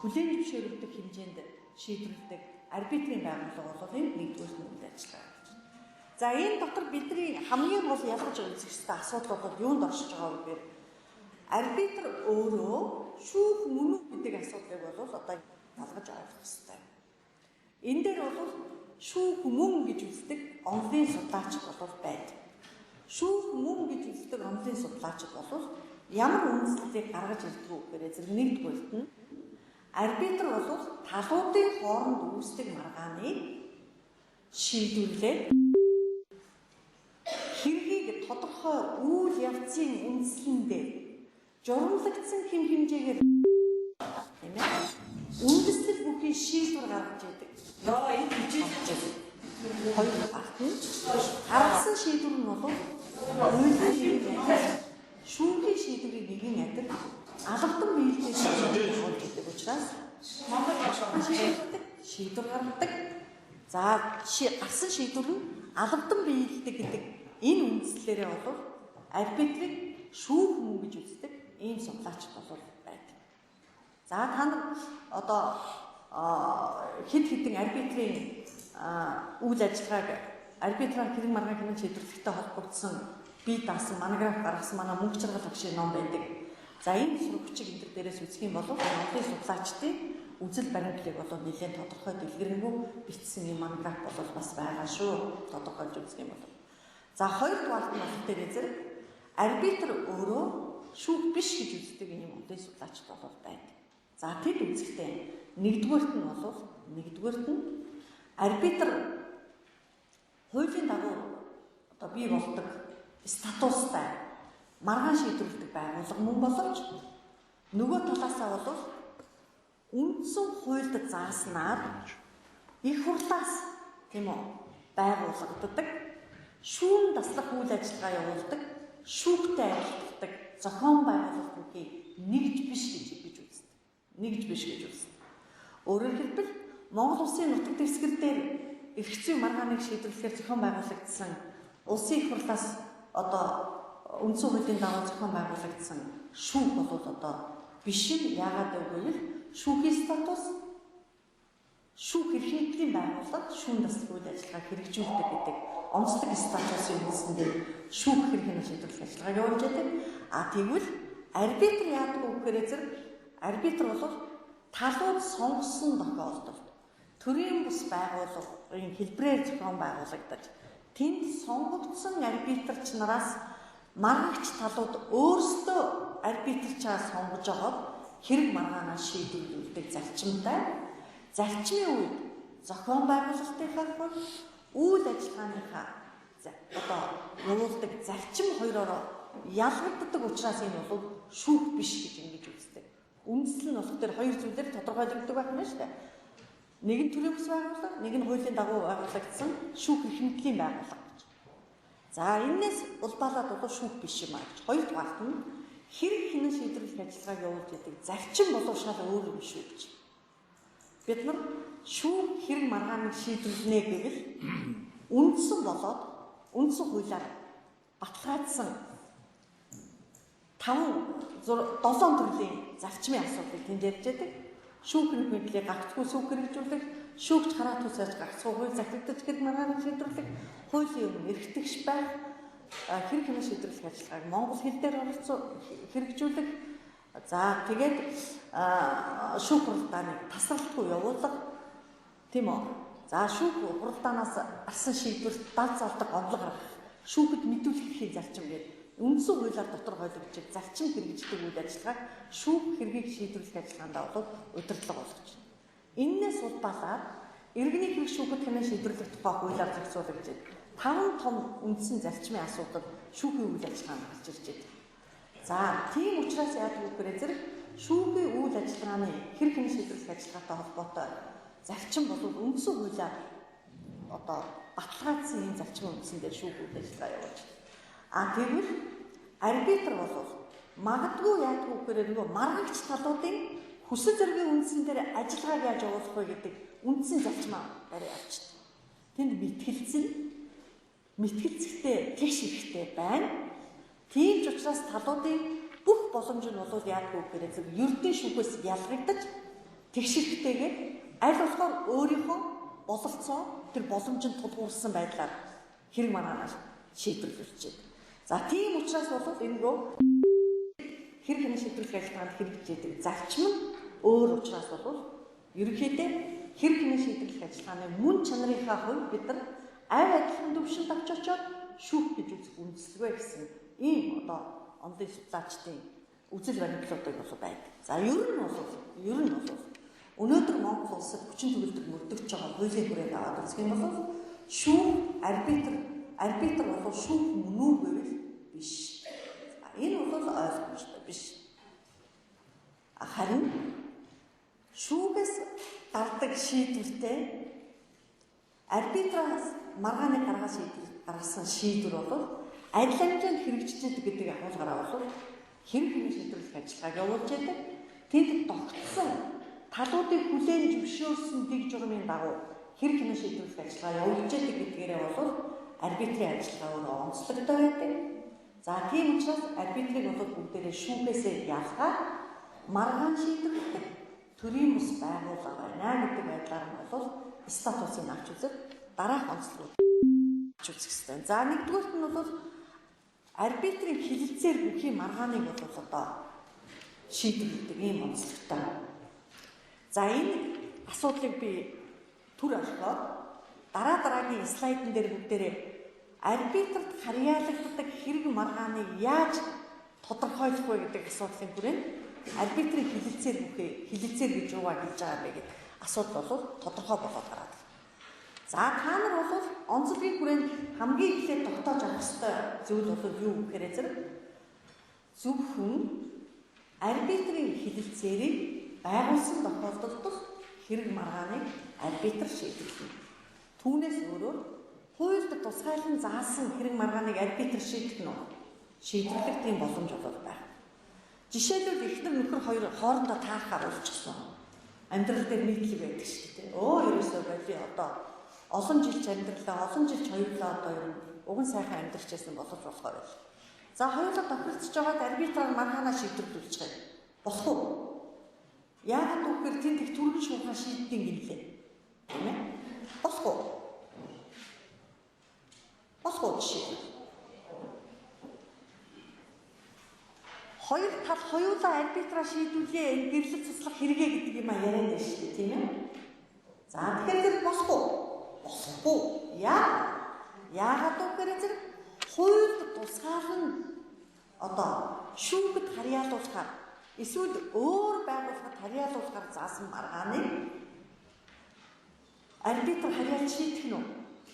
хүлээн зөвшөөрөгдөх хэмжээнд шийдвэрлэдэг арбитрийн байгууллага бол энэ нэгдүгээр нь үйл ажиллагаа гэж байна. За энэ дотор бидний хамгийн гол ялгаж үзэх ёстой асуудал бол юунд оршиж байгаа вэ гэхээр арбитр өөрөө шүүх мөн үү гэдэг асуудлыг бол одоо ялгаж ойлгох ёстой. Энэ дээр бол шүүх мөн гэж үздэг онлын судлаач бол байдаг. Шүүх мөн гэж үздэг онлын судлаач бол ямар үндслийг гаргаж ирдэг вэ гэхээр зэрэг нэгдүгээрт нь арбитр бол талуудын хооронд үүсдэг маргааныг шийдвэрлээд хэргийг тодорхой үйл явцын үндслэндээ журамлагдсан хэм хэмжээгээр тийм ээ үндэслэл бүхий шийдвэр гаргаж идэг. Энэ хичээл хоёр багт нь гаргасан шийдвэр нь бол шүүхийн шийдвэрийг нэгэн ядаг албан биелэлтэй шийдвэр болж идэг учраас шийдвэр гаргадаг. За гарсан шийдвэр нь албан биелэлтэй гэдэг энэ үндслээрээ бол арбитрийг шүүх мөн гэж үздэг ийм судлаач бол байдаг. За та нар одоо хэд хэдэн арбитрийн үйл ажиллагааг арбитраар хэрэг маргаан хэмээн шийдвэрлэхтэй холбогдсон бие даасан монограф гаргасан манай мөнгө чаргал агшийн ном байдаг. За энэ сурвалжийг энэ дээрээс үзэх юм бол Монголын судлаачдын үзэл баримтлалыг бол нэлээд тодорхой дэлгэрэнгүй бичсэн юм монограф бол бас байгаа шүү. Тодорхойлж үзэх юм бол. За хоёрдугаар нь бол дээр зэрэг арбитр өөрөө шүүх биш гэж үздэг юм Монголын судлаач бол байдаг. За тэд үзэхдээ нэгдүгээрт нь арбитр хуулийн дагуу одоо бий болдог статустай маргаан шийдвэрлэдэг байгууллага мөн боловч нөгөө талаасаа бол үндсэн хуульд зааснаар их хурлаас тийм үү байгуулагддаг шүүн таслах үйл ажиллагаа явуулдаг шүүхтэй арилгадаг зохион байгуулалт бүхий нэгж биш гэж үздэг. Нэгж биш гэж үздэг. Өөрөөр хэлбэл Монгол улсын нутаг дэвсгэр дээр эрх зүйн маргааныг шийдвэрлэхээр зохион байгуулагдсан улсын их хурлаас одоо үндсэн хуулийн дагуу зохион байгуулагдсан шүүх бол одоо биш нь яагаад гэвэл шүүхийн статус шүүх эрхэмтлийн байгууллага шүүн таслах үйл ажиллагааг хэрэгжүүлдэг гэдэг онцлог статусын үндсэндээ шүүх хэрэг шийдвэрлэх ажиллагааг явуулж байдаг. Тэгвэл арбитр яадаг вэ гэхээр зэрэг арбитр бол талууд сонгосон тохиолдолд төрийн бус байгууллагын хэлбэрээр зохион байгуулагдаж тэнд сонгогдсон арбитрч нараас маргагч талууд өөрсдөө арбитрчаа сонгож аваад хэрэг маргаанаа шийдвэрлэдэг зарчимтай зарчмын үед зохион байгуулалтынхаа хөл үйл ажиллагааныхаа одоо явуулдаг зарчим хоёроор ялгагддаг учраас энэ бол шүүх биш гэж ингэж үздэг. Үндэслэл нь болох тэр хоёр зүйлээр тодорхойлогддог байна шүү дээ. Нэг нь төрийн бус байгууллага, нэг нь хуулийн дагуу байгуулагдсан шүүх эрхэмтлийн байгууллага гэж. За энэс улбаалаад бол шүүх биш юм аа гэж. Хоёрдугаарт нь хэрэг хинэн шийдвэрлэх ажиллагааг явуулж идэг зарчим болов шал өөр юм шүү гэж. Бид нар шүүх хэрэг маргааныг шийдвэрлэнэ гэвэл үндсэн болоод үндсэн хуулиар баталгаажсан 7 төрлийн зарчмын асуудлыг тэнд ярьж байдаг. Шүүх хэрэг мэдлийг гагцгүй сүүх хэрэгжүүлэх, шүүгч хараа тусаж гагцгүй хууль захирагдаж хэрэг маргааныг шийдвэрлэх, хуулийн өмнө эрхтгч байх, хэрэг хэмнэн шийдвэрлэх ажиллагааг монгол хэл дээр хэрэгжүүлэх. За тэгээд шүүх хуралдааныг тасралтгүй явуулах тийм үү. За шүүх хуралдаанаас гарсан шийдвэрт дал залдаг онцлог гаргах, шүүхэд мэдүүлэхийн зарчим гэдэг үндсэн хуулиар дотор ойлгогдож зарчим хэрэгждэг үйл ажиллагааг шүүх хэргийг шийдвэрлэх ажиллагаанд бол удирдлага болгож байна. Иннээс улбалаад иргэний хэрэг шүүхэд хэмнэн шийдвэрлэх тухай хуулиар зохицуулагдж 5 том үндсэн зарчмын асуудал шүүхийн үйл ажиллагаанд гарч ирж байна. За тийм учраас яадаг вэ гэхээр шүүхийн үйл ажиллагааны хэрэг хэмнэн шийдвэрлэх ажиллагаатай холбоотой зарчим бол үндсэн хуулиар баталгаажсан энэ зарчмын үндсэн дээр шүүх үйл ажиллагаа явуулж байна. Тэгвэл арбитр бол магадгүй яадаг вэ гэхээр нөгөө маргагч талуудын хүсэл зорилгын үндсэн дээр ажиллагааг яаж явуулах вэ гэдэг үндсэн зарчмаа барай авчдаг. Тэнд мэтгэлцэхтэй тэгш хэрэгтэй байна. Тийм ч учраас талуудын бүх боломж нь бол яадаг вэ гэхээр ердийн шүүхээс ялгагдаж тэгш хэрэгтэйгээр аль болохоор өөрийнхөө бололцоо тэр боломжинд тулгуурсан байдлаар хэрэг маргаанаар шийдвэрлэж байна. За тийм учраас бол энэ хэрэг хэмнэн шийдвэрлэх ажиллагаанд хэрэгжиж зарчим нь өөр учраас бол ерөнхийдөө хэрэг хэмнэн шийдвэрлэх ажиллагааны мөн чанарынхаа хувьд бид нар аль адилхан төвшөнд авч очоод шүүх гэж үзэх үндслэгэ гэсэн ийм онлын судлаачдын үзэл баримтлуудыг бол байдаг. За ер нь бол өнөөдөр Монгол улсад хүчин төгөлдөр мөрдөгч байгаа хуулийн хүрээнд аваад үзэх юм бол шүүх арбитр бол шүүх мөн үү гэвэл биш. Энэ бол ойлгомжтой биш. Харин шүүгээс гардаг шийдвэртэй арбитраас маргааны гаргасан шийдвэр бол адил хэмжээнд хэрэгжиж гэдэг агуулгаараа бол хэрэг хэмнэн шийдвэрлэх ажиллагааг явуулж байдаг. Тэнд тогтсон талуудыг хүлээн зөвшөөрсөн дэг журмын дагуу хэрэг хэмнэн шийдвэрлэх ажиллагаа явуулж байдаг гэдгээрээ бол арбитрийн ажиллагаа өөрөө онцлогтой байдаг. За тийм учраас арбитрийг бол бүгдээрээ шүүхээсээ ялгаад маргаан шийдвэрлэх төрийн бус байгууллага байна гэдэг байдлаар нь бол статусыг авч үзэх дараах онцлог авч үзэх хэрэгтэй. За нэгдүгээрт нь бол арбитрийн хилэлцээр бүхий маргааныг бол шийдвэрлэдэг ийм онцлогтой. За энэ асуудлыг би түр орхиод дараагийн слайдн дээр бүгдээрээ арбитрт харьяалагддаг хэрэг маргааныг яаж тодорхойлох вэ гэдэг асуудлын хүрээнд арбитрийн хилэлцээр гэж юугаар хэлж байгаа бэ гэдэг асуудал бол тодорхой болоод гараад. За та нар бол онцлогийн хүрээнд хамгийн эхлээд тогтоож авах ёстой зүйл бол юу гэхээр зөвхөн арбитрийн хилэлцээрийг байгуулсан тохиолдолд хэрэг маргааныг арбитр шийдвэрлэнэ. Түүнээс өөрөөр хуульд тусгайлан заасан хэрэг маргааныг арбитр шийдэх нь шийдвэрлэх тийм боломж байна. Жишээлбэл эхнэр нөхөр хоёр хоорондоо таарахаар уулзчихсан. Амьдрал дээр нийтлэг байдаг шүү дээ. Ерөөсөө боли олон жил амьдралаа, олон жил хоёулаа уган сайхан амьдарч байсан болох болохоор байл. За хоёулаа тохиролцож байгаад арбитраар маргаанаа шийдвэрлүүлж байгаа. Болох уу? Яагаад гэвэл тэнд их түргэн шуурхаа шийддэг гинлээ. Тийм ээ? Болох уу? Болох уу жишээ? Хоёр тал хоёулаа арбитраар шийдвүлээ гэрлэж туслах хэрэгэ гэдэг юм яриад байна шүү дээ, тийм ээ? За тэгэхээр болох уу? Болохгүй. Яагаад гэвэл хуульд тусгаалan шүүхэд харьяалуулахаар эсвэл өөр байгууллагад харьяалуулахаар заасан маргааныг арбитр харьяалж шийдэх нь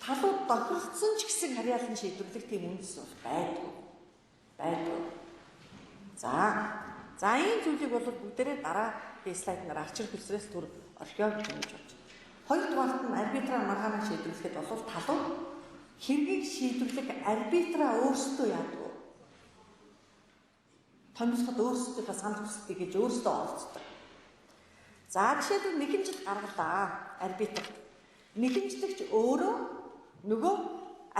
талууд тохиролцсон ч гэсэн харьяалан шийдвэрлэх тийм үндэс бол байдгүй. За энэ зүйлийг бол бүгдээрээ дараагийн слайднаар ачаал хүсрээс түр орхиод хийж байна. Хоёрдугаарт нь арбитраар маргаанаа шийдвэрлэхэд бол талууд хэргийг шийдвэрлэх арбитраа өөрсдөө яадаг. Томилоход өөрсдийнхөө санал хүсэлтийг гэж өөрсдөө оролцдог. За жишээлбэл нэхэмжил гаргалаа арбитр. Нэхэмжлэгч өөрөө нөгөө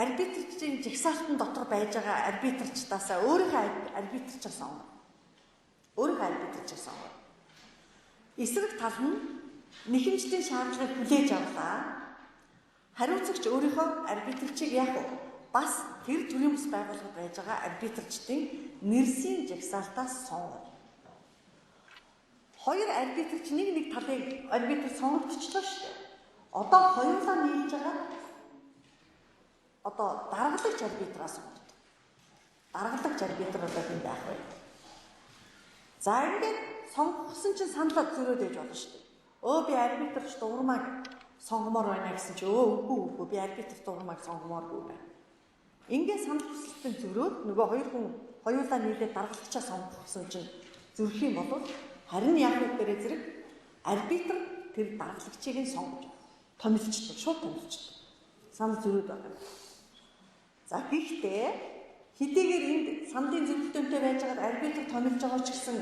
арбитрчийн жагсаалтан дотор байж байгаа арбитрчтаасаа өөрийнхөө арбитрчаас авах. Эсрэг тал нь нэхэмжлийн шаардлагыг хүлээж авлаа. Хариуцагч өөрийнхөө арбитрчийг яах вэ? Бас тэр төрийн бас байгууллагад байж байгаа арбитрчдын нэрсийн жагсаалтаас сонгоно. Хоёр арбитрч нэг талыг арбитр сонгогдчихлоо шүү дээ. Одоо хоёулаа нийлж байгаа даргалагч арбитраас сонгодог. Даргалагч арбитр одоо хэн байх вэ? За ингээд сонгосон чинь санал зөрөөд ээж болно шүү дээ. Би арбитрч дурмаг сонгомоор байна гэсэн чи үгүй би арбитр дурмаг сонгомооргүй байна. Ингээд санал хүсэлтэн зөрөөд нөгөө хоёр хүн хоёулаа нийлээд даргалагчаа сонгосон чинь зөрөх юм бол харин яг үгээрээ зэрэг арбитр тэр даргалагчийг нь сонгож томилчдаг, шууд томилчдаг. Санал зөрөөд байгаа юм. За гэхдээ хэдийгээр энд саналын зөвлөлтөөнтэй байж байгаа арбитр томилж байгаа ч гэсэн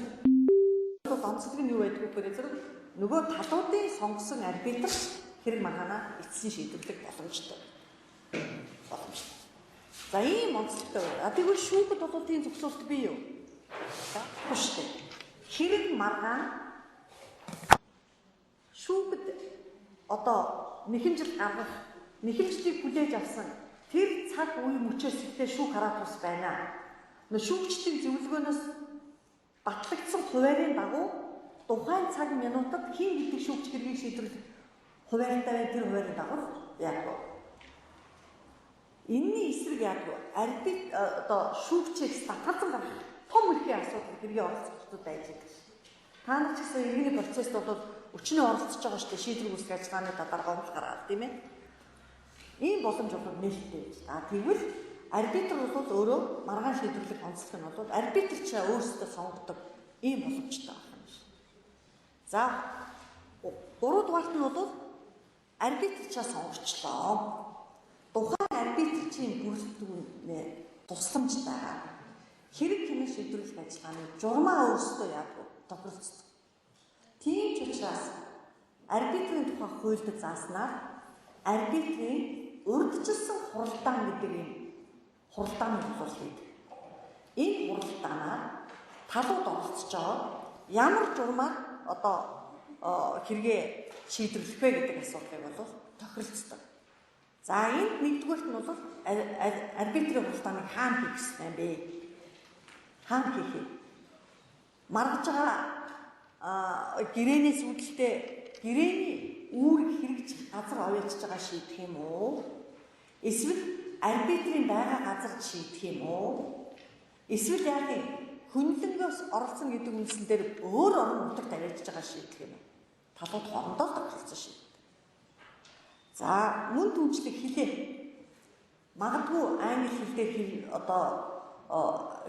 онцлог нь юу байдг вэ гэхээр нөгөө талуудын сонгосон арбитр хэрэг маргаанаа эцсийн шийдвэрлэх боломжтой. За ийм онцлогтой. Тэгвэл шүүхэд бол тийм зөвшөөрөлт бий юу? Багш шүү. Хэрэг маргаан шүүхэд нэхэмжил гаргах, нэхэмжлийг хүлээж авсан тэр цаг үе мөчөөс ихтэй шүүх хараад тус байна. Шүүгчдийн зөвлөгөөнөөс батлагдсан хуваарийн дагуу тухайн цаг минутад хэн гэдэг шүүгч хэргийг шийдвэрлэх хуваарьтай байна, тэр хуваарийн дагуу яг вэ? Энэний эсрэг яг шүүгчээс татгалзан гарах том эрхийн асуудал хэргийн оролцогчдод байж байгаа. Та нар ч гэсэн иргэний процесст бол өчнөө оролцож байгаа шүү дээ, шийдвэр үүсгэх ажиллагааны талаар гомдол гаргаад тийм ээ. Ийм боломж бол нээлттэй байж. Тэгвэл арбитр бол өөрөө маргаан шийдвэрлэх онцлог нь бол арбитрч өөрсдөө сонгодог ийм боломжтой байна. За 3 дугаарт нь бол арбитрчаа сонгочлоо. Тухайн арбитрчийн бүрэлдэхүүнээ тусламж байгаа. Хэрэг хэмээн шийдвэрлэх ажиллагааны журмаа өөрсдөө тохиролцдог. Тийм ч учраас арбитрийн тухай хуульд зааснаар арбитрийн урьдчилсан хуралдаан гэдэг юм хуралдааны боловсролыг. Энэ хуралдаанаар талууд оролцож байгаа ямар журмаар хэрэгээ шийдвэрлэх вэ гэдэг асуудлыг бол тохиролцдог. За энд нэгдүгээрт нь бол арбитрийн хуралдааныг хаана хийх ёстой бэ? Хаана хийх вэ? Маргаж байгаа гэрээнээс үүдэлтэй гэрээний үүрэг хэрэгж газар оёолж байгаа шийдэх юм уу? Эсвэл арбитрийн байгаа газар шийдэх юм уу? Эсвэл яг хүнлэнгээс оролцсон гэдэг үндсэн дээр өөр орон нутагт аваачж байгаа шийдэх юм уу? Талууд хоорондоо тохиролцсон шийдэх. За мөн түнчлэг хилээ. Магадгүй англи хэлээр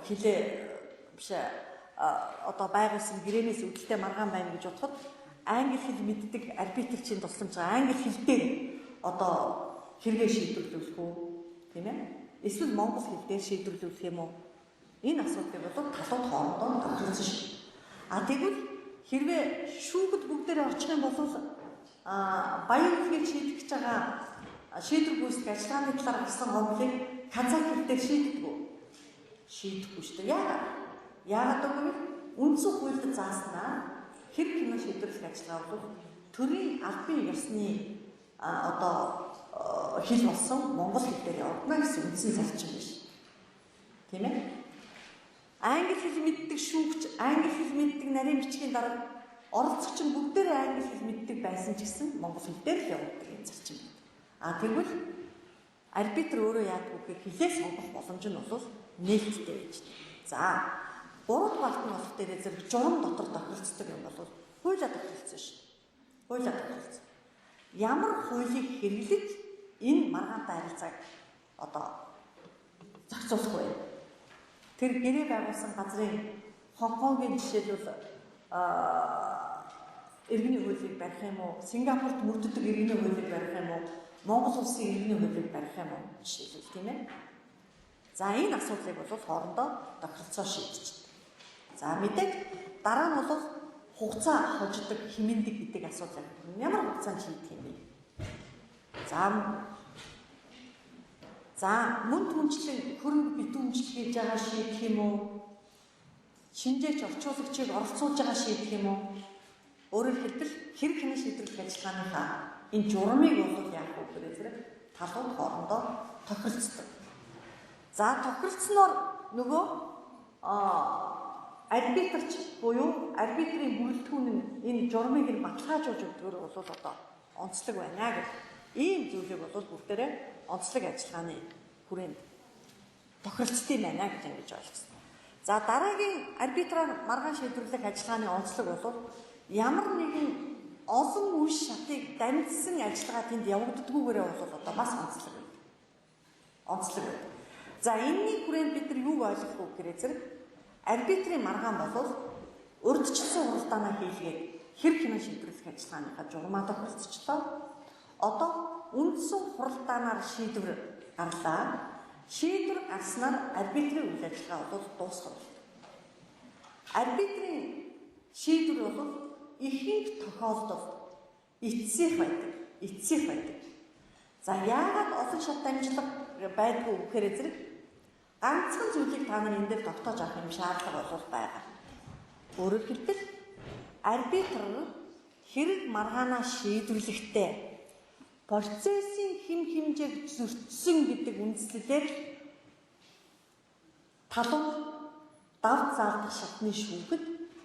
хилээ биш байгуулсан гэрээнээс үүдэлтэй маргаан байна гэж бодоход англи хэл мэддэг арбитрчийн тусламж англи хэлээр хэрэгээ шийдвэрлэх үү? Тийм ээ? Эсвэл монгол хэлээр шийдвэрлэх юм уу? Энэ асуудлыг бол талууд хоорондоо тохиролцсон шүү. Тэгвэл хэрвээ шүүхэд бүгдээрээ очих юм бол баян хэлийг шийдэх гэж байгаа шийдвэр гүйцэтгэх ажиллагааны талаар гарсан гомдлыг казак хэлээр шийддэг үү? Шийдэхгүй шүү дээ. Яагаад гэвэл үндсэн хуульд зааснаа хэрэг хэмээн шийдвэрлэх ажиллагаа бол төрийн албан ёсны хэл болсон монгол хэлээр явагдана гэсэн үндсэн зарчим биш. Тийм ээ? Англи хэл мэддэг шүүгч, англи хэл мэддэг нарийн бичгийн дарга оролцогч нь бүгдээрээ англи хэл мэддэг байсан ч гэсэн монгол хэлээр л явагддаг юм зарчим. Тэгвэл арбитр өөрөө яадаг вэ гэхээр хэлээ сонгох боломж нь бол нээлттэй байж байна. За 3 дугаарт нь болох дээрээ зэрэг журам дотор тохиролцдог юм бол хуулиар тохиролцсон шүү. Хуулиар тохиролцсон. Ямар хуулийг хэрэглэж энэ маргаантай харилцааг зохицуулах вэ? Тэр гэрээ байгуулсан газрын Хонконгийн жишээлбэл иргэний хуулийг барих юм уу? Сингапурт мөрддөг иргэний хуулийг барих юм уу? Монгол улсын иргэний хуулийг барих юм уу? Жишээлбэл тийм ээ. За энэ асуудлыг бол хоорондоо тохиролцоо шийдчихдэг. За мэдээж дараа нь бол хугацаа хождог хэмндэг гэдэг асуудал. Ямар хугацаанд шийдэх юм бэ? За мөн түнчлэн хөрөнгө битүүмжлэг хийж байгаа шийдэх юм уу? Шинжээч орчуулагчийг оролцуулж байгаа шийдэх юм уу? Өөрөөр хэлбэл хэрэг хэмээн шийдвэрлэх ажиллагааныхаа энэ журмыг бол яах вэ гэхээр талууд хоорондоо тохиролцдог. За тохиролцсноор нөгөө арбитрч буюу арбитрийн бүрэлдэхүүн нь энэ журмыг нь баталгаажуулж өгдөгөр бол одоо онцлог байна гэх ийм зүйлийг бол бүгдээрээ онцлог ажиллагааны хүрээнд тохиролцсон байна гэж ингэж ойлгосон. За дараагийн арбитраар маргаан шийдвэрлэх ажиллагааны онцлог бол ямар нэгэн олон үе шатыг дамжсан ажиллагаа тэнд явагддаггүйгээрээ бол одоо бас онцлог байна. Онцлог байна. За энэний хүрээнд бид нар юуг ойлгох вэ гэхээр зэрэг арбитрийн маргаан бол урьдчилсан хуралдаанаа хийлгээд хэрэг хянан шийдвэрлэх ажиллагааныхаа журмаа тохиролцчлоо. Одоо үндсэн хуралдаанаар шийдвэр гарлаа. Шийдвэр гарснаар арбитрийн үйл ажиллагаа бол дуусах болно. Арбитрийн шийдвэр бол ихэнх тохиолдолд эцсийнх байдаг. За яагаад олон шат дамжлага байдгүй гэхээр зэрэг ганцхан зүйлийг та нар энэ дээр тогтоож авах юм шаардлага бол байгаа. Өөрөөр хэлбэл арбитр хэрэг маргаанаа шийдвэрлэхдээ процессын хэм хэмжээг зөрчсөн гэдэг үндслээр талууд давж заалдах шатны шүүхэд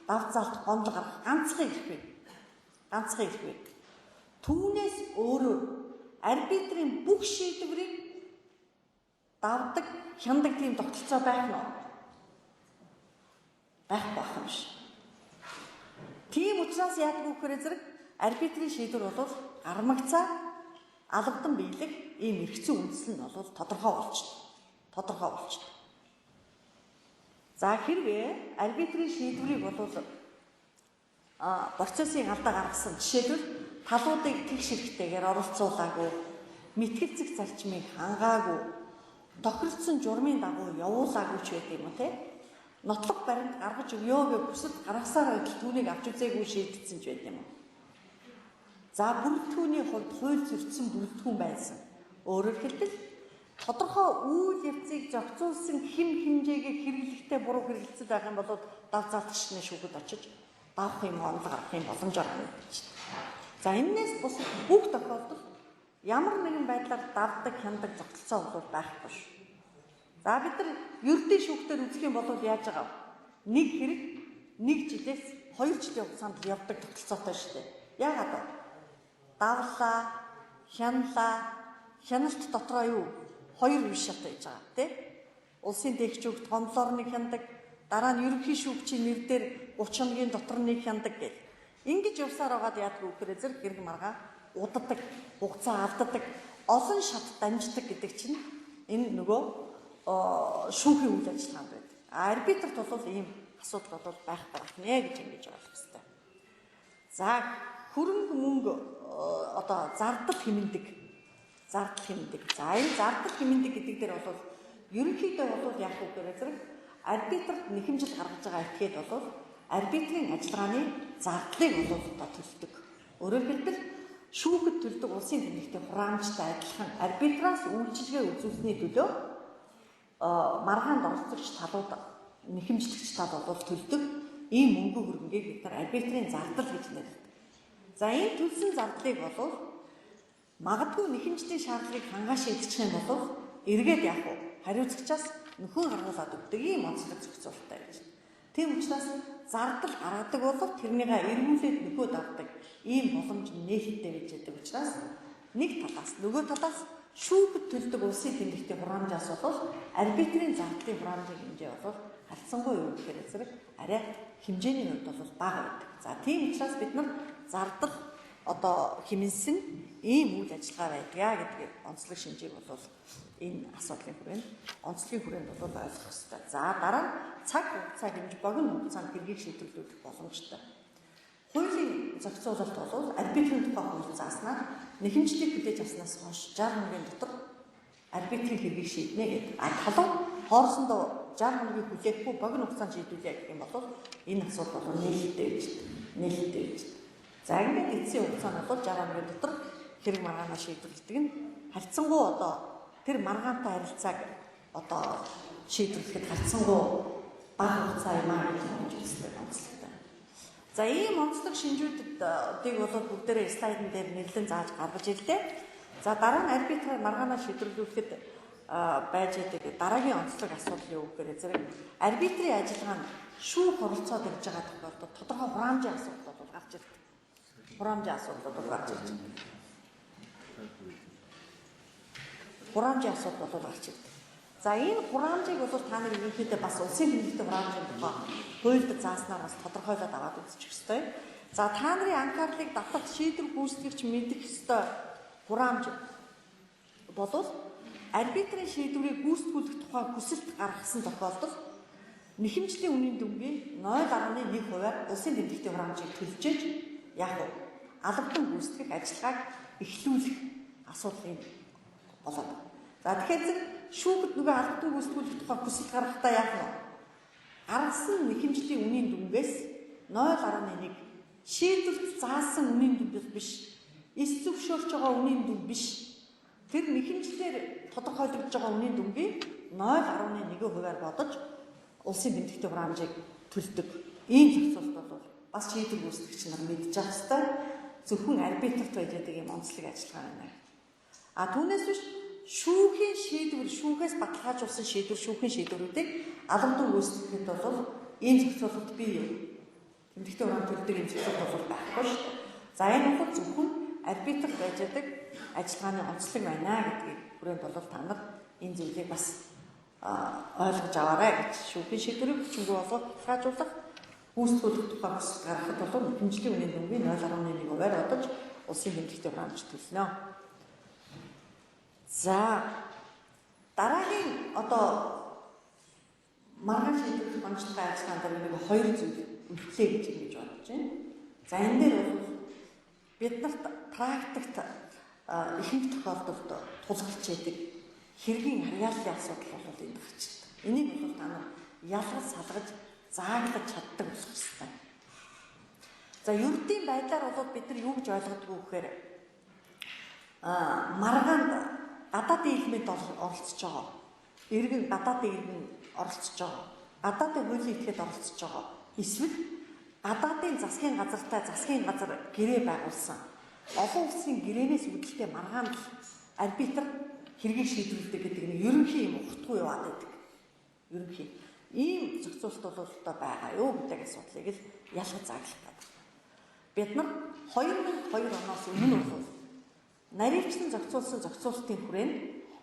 давж заалдах гомдол гаргах ганцхан ирэх байна. Түүнээс өөрөө арбитрийн бүх шийдвэрийг давдаг, хяндаг тийм тогтолцоо байх нь байх юм шиг. Тийм учраас яадаг вэ гэхээр зэрэг арбитрийн шийдвэр бол гармагцаа албадан биелэх ийм эрхцэн үндэслэл нь бол тодорхой болчихно. За хэрвээ арбитрийн шийдвэрийг бол процессын алдаа гаргасан жишээлбэл талуудыг тэгш хэрэгтэйгээр оролцуулаагүй, мэтгэлцэх зарчмыг хангаагүй, тохиролцсон журмын дагуу явуулаагүй ч байт юм уу те? Нотлох баримт гаргаж өгөө гэж бүсэд гаргасаар байтал түүнийг авч үзээгүй шийдэгдсэн ч байт юм уу? За бүрэлдэхүүний хувьд хууль зөрчсөн бүрэлдэхүүн байсан. Өөрөөр хэлбэл тодорхой үйл явцыг зохицуулсан хэм хэмжээгээ хэрэглэхдээ буруу хэрэгэлцэж байгаа юм бол дав заалт шатны шүүхэд очиж давах юм онол гаргах юм боломжоор байна. За энэс бусад бүх тохиолдолд ямар нэгэн байдлаар давдаг, хяндаг тогтолцоо бол байхгүй шүү. За бид нар ердийн шүүхтээр үзэх юм бол яаж байгаа вэ? Нэг хэрэг нэг жилээс 2 жилийн хугацаанд явдаг тогтолцоотой шүү дээ. Яагаад вэ? Давлаа, хяналт дотроо юу? 2 үе шат байж байгаа тийм. Улсын дээгчүүгт гомдлоор нэг хяндаг, дараа нь ерөнхий шүүгчийн нэр дээр 30 хоногийн дотор нэг хяндаг гэх. Ингэж явсаар байгаад яадаг вэ гэхээр зэрэг хэрэг маргаа уддаг, хугацаа алддаг, олон шат дамждаг гэдэг чинь энэ нөгөө шүүхийн үйл ажиллагаанд байдаг. Арбитрт бол ийм асуудал бол байх нэ гэж ингэж ойлгох хэрэгтэй. За хөрөнгө мөнгө одоо зардал хэмндэг. За энэ зардал хэмндэг гэдэг дээр бол ерөнхийдөө бол яг үгээр зэрэг арбитрт нэхэмжил гаргаж байгаа этгээд бол арбитрийн ажиллагааны зардлыг бол одоо төлдөг. Өөрөөр хэлбэл шүүхэд төлдөг улсын тэмдэгтийн хураамжтай адилхан арбитраас үйлчилгээ үзүүлсэний төлөө маргаанд оролцогч талууд нэхэмжлэгч тал бол төлдөг ийм мөнгө хөрөнгийг бид нар арбитрийн зардал гэж нэрлэдэг. За энэ төлсөн зардлыг бол магадгүй нэхэмжлийн шаардлагыг хангаа шийдчих юм бол эргээд яах вэ? Хариуцагчаас нөхөн гаргуулад өгдөг ийм онцлог зохицуулалттай гэж. Тийм учраас зардал гаргадаг бол тэрнийгээ эргүүлээд нөхөд авдаг ийм боломж нээлттэй байж байгаа учраас нэг талаас нөгөө талаас шүүхэд төлдөг улсын тэмдэгтийн хураамжаас бол арбитрийн зардлын хураамжийн хэмжээ бол харьцангуй юу гэхээр зэрэг арай хэмжээний хувьд бол бага байдаг. За тийм учраас бид нар зардал одоо хэмнэсэн ийм үйл ажиллагаа байдгаа гэдгийг онцлог шинжийг бол энэ асуудлын хүрээнд онцлогийн хүрээнд бол ойлгох хэрэгтэй. За дараа нь цаг хугацаа хэмж богино хугацаанд хэргийг шийдвэрлэх боломжтой. Хуулийн зохицуулалт бол арбитрийн тухай хууль зааснаар нэхэмжлийг хүлээж авснаас хойш 60 хоногийн дотор арбитрийн хэргийг шийднэ гэдэг. Талуу хоорондоо 60 хоногийн хүлээхгүй богино хугацаанд шийдвэрлэе гэх юм бол энэ асуудал бол нээлттэй байж. За ингээд эцсийн хугацаа нь бол 60 хоногийн дотор хэрэг маргаанаа шийдвэрлэдэг нь харьцангуй одоо тэр маргаантай харилцааг одоо шийдвэрлэхэд харьцангуй бага хугацаа юм аа гэж үздэг онцлогтой. За ийм онцлог шинжүүдийг бол бүгдээрээ слайдн дээр нэрлэн зааж гаргаж ирлээ. За дараа нь арбитраар маргаанаа шийдвэрлэхэд байж байгаа дараагийн онцлог асуудал юу гэхээр зэрэг арбитрийн ажиллагаа нь шүүх оролцоод ирж байгаа тохиолдолд тодорхой хураамжийн асуудал бол гарч ирдэг. Хураамжийн асуудал бол гарч ирж байна. Хураамжийн асуудал бол гарч ирдэг. За энэ хураамжийг бол та нар ерөнхийдөө бас улсын хэмжээтэй хураамжийн тухай хуульд зааснаар бас тодорхойлоод аваад үзчих ёстой. За та нарын анхаарлыг татах шийдвэр гүйцэтгэгч мэдэх ёстой хураамж бол арбитрийн шийдвэрийг гүйцэтгүүлэх тухай хүсэлт гаргасан тохиолдолд нэхэмжлийн үнийн дүнгийн 0.1%-аар улсын тэмдэгтийн хураамжийг төлжээж яг албадан гүйцэтгэх ажиллагааг эхлүүлэх асуудал юм болоод. За тэгэхээр шүүгд нөгөө албадан гүйцэтгүүлэх тухай хүсэлт гаргахдаа яг гаргасан нэхэмжлийн үнийн дүнгээс 0.1 шийдвэрт заасан үнийн дүнгээс биш, эс зөвшөөрч байгаа үнийн дүн биш. Тэр нэхэмжлэр тодорхойлогдож байгаа үнийн дүнгийн 0.1%-аар бодож улсын тэмдэгтийн хураамжийг төлдөг. Ийм зохицуулт бол бас шийдвэр гүйцэтгэгч нар мэдж авах ёстой. Зөвхөн арбитрт байж байгаа юм онцлог ажиллагаа байна. А түүнээс биш шүүхийн шийдвэр, шүүхээс баталгаажуулсан шийдвэр, шүүхийн шийдвэрүүдийг албадан гүйцэтгэхэд бол ийм зохицуулалт бий юм. Тэмдэгтийн хураамж төлдөг ийм зохицуулалт бол байхгүй шүү дээ. За энэ бол зөвхөн арбитрт байж байгаа ажиллагааны онцлог байна гэдгийг хүрээнд бол та нар энэ зүйлийг бас ойлгож аваарай гэж шүүхийн шийдвэрийг хүчингү баталгаажуулах гүйцэтгүүлэх тухай хүсэлт гаргахад бол хэмжлийн үнийн дүнгийн 0.1%-аар бодож улсын тэмдэгтийн хураамж төлнө. За дараагийн маргаан шийдвэрлэх онцлогын ажиллагаанд нэг хоёр зүйл үлдлээ гэж ингэж бодож байна. За энэ дээр бол бид нарт практикт ихэнх тохиолдолд тулгарч байдаг хэргийн харьяаллын асуудал бол энд гарч ирдэг. Энийг бол та нар ялгаж салгаж зааглаж чаддаг болох ёстой. За ердийн байдлаар бол бид нар юу гэж ойлгодгоо гэхээр маргаанд гадаадын элемент оролцож байгаа. Иргэн гадаадын иргэн оролцож байгаа. Гадаадын хуулийн этгээд оролцож байгаа. Эсвэл гадаадын засгийн газартай засгийн газар гэрээ байгуулсан. Олон улсын гэрээнээс үүдэлтэй маргаанд арбитр хэргийг шийдвэрлэдэг гэдэг нэг ерөнхий юм ухтгүй яваад байдаг. Ерөнхий. Ийм зохицуулалт бол одоо байгаа юу гэдэг асуудлыг л ялгаж зааглах гэдэг. Бид нар 2002 оноос өмнө бол наривчлан зохицуулсан зохицуулалтын хүрээнд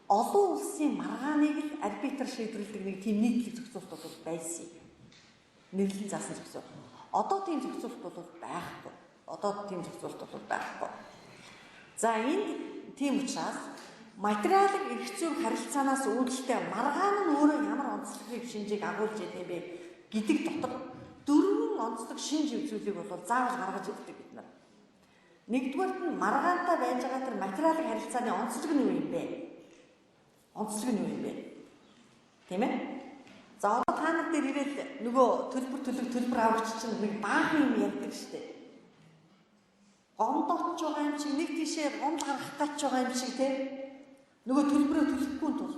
олон улсын маргааныг л арбитр шийдвэрлэдэг нэг тийм нийтлэг зохицуулалт бол байсан юм. Нэрлэн заасан зохицуулалт. Одоо тийм зохицуулалт бол байхгүй. За энэ тийм учраас материалын эрх зүйн харилцаанаас үүдэлтэй маргаан нь өөрөө ямар онцлогийг шинжийг агуулж идэв бэ гэдэг дотор дөрвөн онцлог шинж үзүүлэг бол заавал гаргаж ирдэг бид нар. Нэгдүгээр нь маргаантай байж байгаа тэр материалын харилцааны онцлог нь юу юм бэ? Тийм ээ? За одоо та нар дээр ирээд нөгөө төлбөр авагч чинь нэг баахан юм ярьдаг шүү дээ. Гомдоч байгаа юм шиг нэг тийшээ гомд гаргах гэж байгаа юм шиг тийм нөгөө төлбөрөө төлөхгүй тул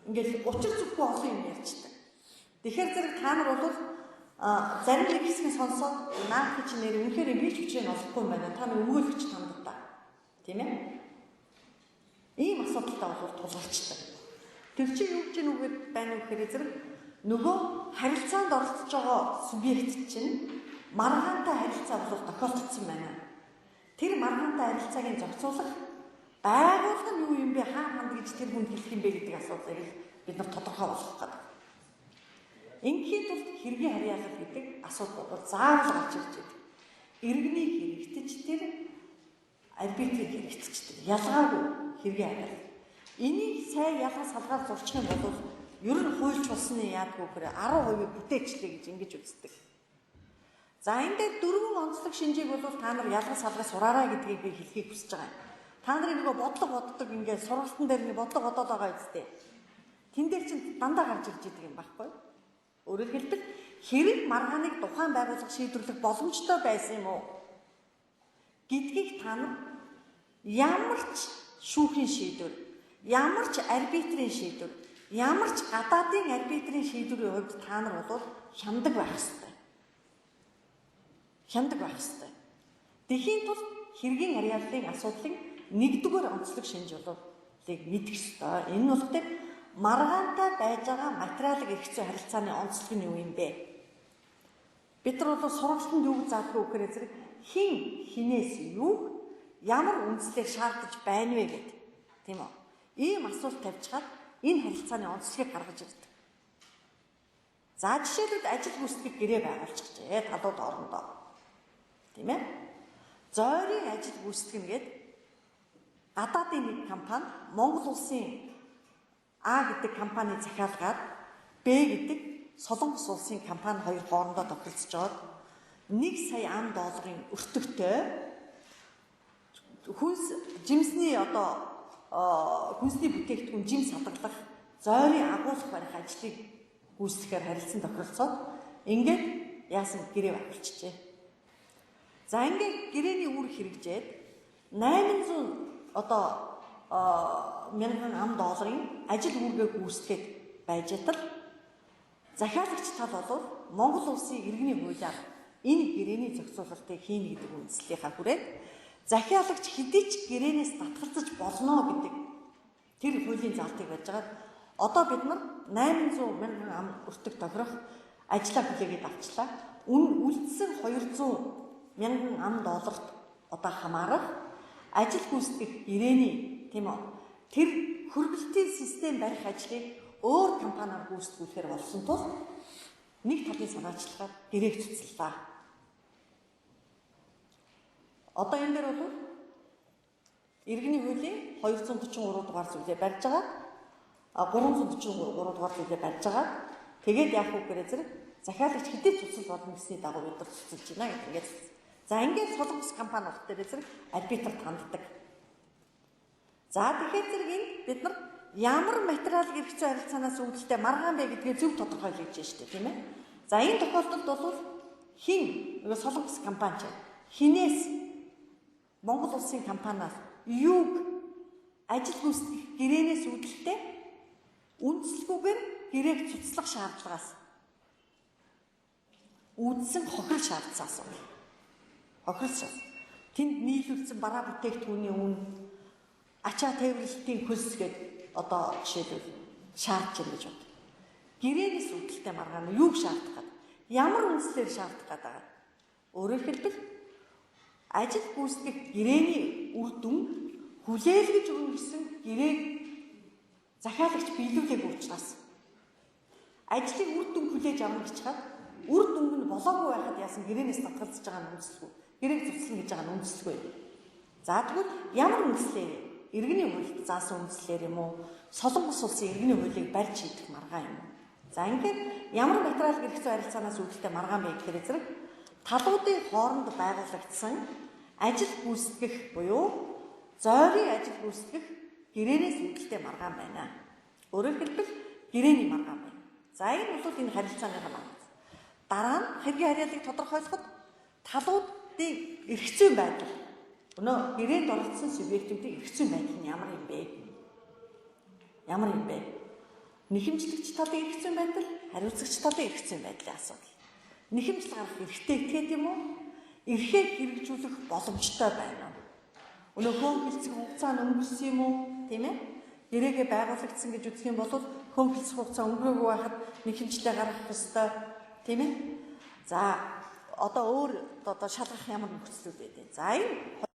ингээд учир зүггүй олон юм ярьчдаг. Тэгэхээр зэрэг та нар бол зарим нэг хэсгийг сонсоод наах чи нэр үнэхээр ингэж хүчээр олохгүй юм байна. Та нар өгөөлөгч тандаа. Тийм ээ? Ийм асуудалтай бол тулгарчдаг. Тэр чинь юу гэж нүгэд байна вэ гэхээр зэрэг нөгөө харилцаанд оролцож байгаа субъект чинь маргаантай харилцаа бол тохиолдсон байна. Тэр маргаантай харилцааг зохицуулах байгууллага нь юу юм бэ? Ханд гэж тэр хүнд хэлэх юм бэ гэдэг асуудлыг бид нар тодорхой болгох гэдэг. Ингээд бол хэргийн харьяалал гэдэг асуудал бол заавал гарч ирж байдаг. Иргэний хэрэгтэж тэр арбитрийг хэрэгтэж тэр ялгаагүй хэргийн харьяалал. Энийг сайн ялгаж салгаар зурчих юм бол ер нь хуульч болсны яадгүй гэхээр 10% бүтээчлээ гэж ингэж үздэг. За энэ дээр дөрвөн онцлог шинжийг бол та нар ялгаж салгаж сураарай гэдгийг би хэлхийг хүсэж байгаа юм. Та нарын нөгөө бодлого боддог ингээд сургалтын дээр нэг бодлого бодоод байгаа үстэй. Тэн дээр чинь дандаа гарч ирж идэг юм байхгүй? Өөрөөр хэлбэл хэрэг маргааныг тухайн байгууллага шийдвэрлэх боломжтой байсан юм уу гэдгийг та нар ямар ч шүүхийн шийдвэр, ямар ч арбитрийн шийдвэр, ямар ч гадаадын арбитрийн шийдвэрийн хувьд та нар бол хяндаг байх ёстой. Тэхийн тулд хэргийн харьяаллын асуудлыг нэгдүгээр онцлог шинж бол мэдэх ёстой. Энэ нь болохоор маргаантай байж байгаа материалын эрх зүйн харилцааны онцлог нь юу юм бэ? Бид нар бол сургалтанд юу заадгүй гэхээр зэрэг хин хинээс юу ямар үндслээр шаардаж байна вэ гэдэг. Тийм үү? Ийм асуулт тавьчихад энэ харилцааны онцлогийг гаргаж ирдэг. За жишээлбэл ажил гүйцэтгэх гэрээ байгуулчихжээ талууд орондоо. Тийм ээ? Зойрын ажил гүйцэтгэх гэдэг гадаадын нэг компани Монгол улсын А гэдэг компани захиалгаар Б гэдэг Солонгос улсын компани хоёр хоорондоо тохиролцож байгаад $1 сая өртөгтэй хүнс жимсний хүнсний бүтээгдэхүүн жимс хадгалах зойрын агуулга барих ажлыг гүйцэтгэхээр харилцан тохиролцоод ингээд яасан гэрээ байгуулчихжээ. За ингээд гэрээний үр хэрэгжээд $800,000 ажил үүргээ гүйцэтгээд байж атал захиалагч тал бол Монгол улсын иргэний хуулиар энэ гэрээний зохицуулалтыг хийнэ гэдэг үндслийнхаа хүрээд захиалагч хэдий ч гэрээнээс татгалзаж болно гэдэг тэр хуулийн заалтыг барьж байгаа. Одоо бид нар $800,000 өртөг тохирох ажлаа хүлээгээд авчлаа. Үлдсэн $200,000 одоо хамаарах ажил гүйцэтгэх гэрээний тийм үү тэр хөргөлтийн систем барих ажлыг өөр компаниар гүйцэтгүүлэхээр болсон тул нэг талын санаачлагаар гэрээг цуцлаа. Одоо энэ дээр бол иргэний хуулийн 243 дугаар зүйлээ барьж байгаа. 343 дугаар зүйлээ барьж байгаа. Тэгээд яах вэ гэхээр зэрэг захиалагч хэдий цуцал болно гэсний дагуу бид нар цуцалж байна гэдэг ингээд. За ингээд солонгос компани болох дээр зэрэг арбитрт ханддаг. За тэгэхээр зэрэг энэ бид нар ямар материалын эрх зүйн харилцаанаас үүдэлтэй маргаан бэ гэдгээ зөв тодорхойлж байна шүү дээ, тийм ээ. За энэ тохиолдолд бол хин солонгос компани хинээс Монгол улсын компаниас юуг ажил гүйцэтгэх гэрээнээс үүдэлтэй үндслэгүүгээр гэрээг цуцлах шаардлагаас үүдсэн хохирол шаардсаас байна. Хохирол. Тэнд нийлүүлсэн бараа бүтээгдэхүүний үн ачаа тээвэрлэлтийн хөлс гэдэг одоо жишээлбэл шаардж байна гэж бод. Гэрээнээс үүдэлтэй маргаан юуг шаардах гэдэг? Ямар үндслээр шаардах гэдэг? Өөрөөр хэлбэл ажил гүйцэтгэх гэрэний үр дүн хүлээлгэж өгнө гэсэн гэрээг захиалагч биелүүлээгүй учраас ажлыг үр дүн хүлээж авна гэж хаад үр дүнг нь болоогүй байхад яасан гэрээнээс татгалзаж байгаа нь үндэслэгүй. Гэрээг цуцлах гэж байгаа нь үндэслэгүй. За тэгвэл ямар үндэслээр иргэний хуульд заасан үндэслэр юм уу? Солонгос улсын иргэний хуулийг барьж хийх маргаан юм уу? За ингээд ямар материалын эрх зүйн харилцаанаас үүдэлтэй маргаан бэ гэхээр зэрэг талуудын хооронд байгуулагдсан ажил гүйцэтгэх буюу зойрын ажил гүйцэтгэх гэрээнээс үүдэлтэй маргаан байна. Өөрөөр хэлбэл гэрээний маргаан байна. За энэ бол энэ харилцааны маргаан. Дараа нь хэргийн харьяалыг тодорхойлоход талуудын эрх зүйн байдал өнөө гэрээнд оролцсон субъектүүдийн эрх зүйн байдал нь ямар юм бэ? Ямар юм бэ? Нэхэмжлэгч талын эрх зүйн байдал, хариуцагч талын эрх зүйн байдлын асуудал. Нэхэмжил гарах эрхтэй тэгээд юм уу? Эрхээ хэрэгжүүлэх боломжтой байна уу? Өнөө хөнгөлцөх хугацаа нь өнгөрсөн юм уу? Тийм ээ? Гэрээгээ байгуулагдсан гэж үзэх юм бол хөнгөлцөх хугацаа өнгөрөөгүй байхад нэхэмжлээ гаргах ёстой. Тийм ээ? За одоо өөр шалгах ямар нөхцлүүд байдیں۔ За энэ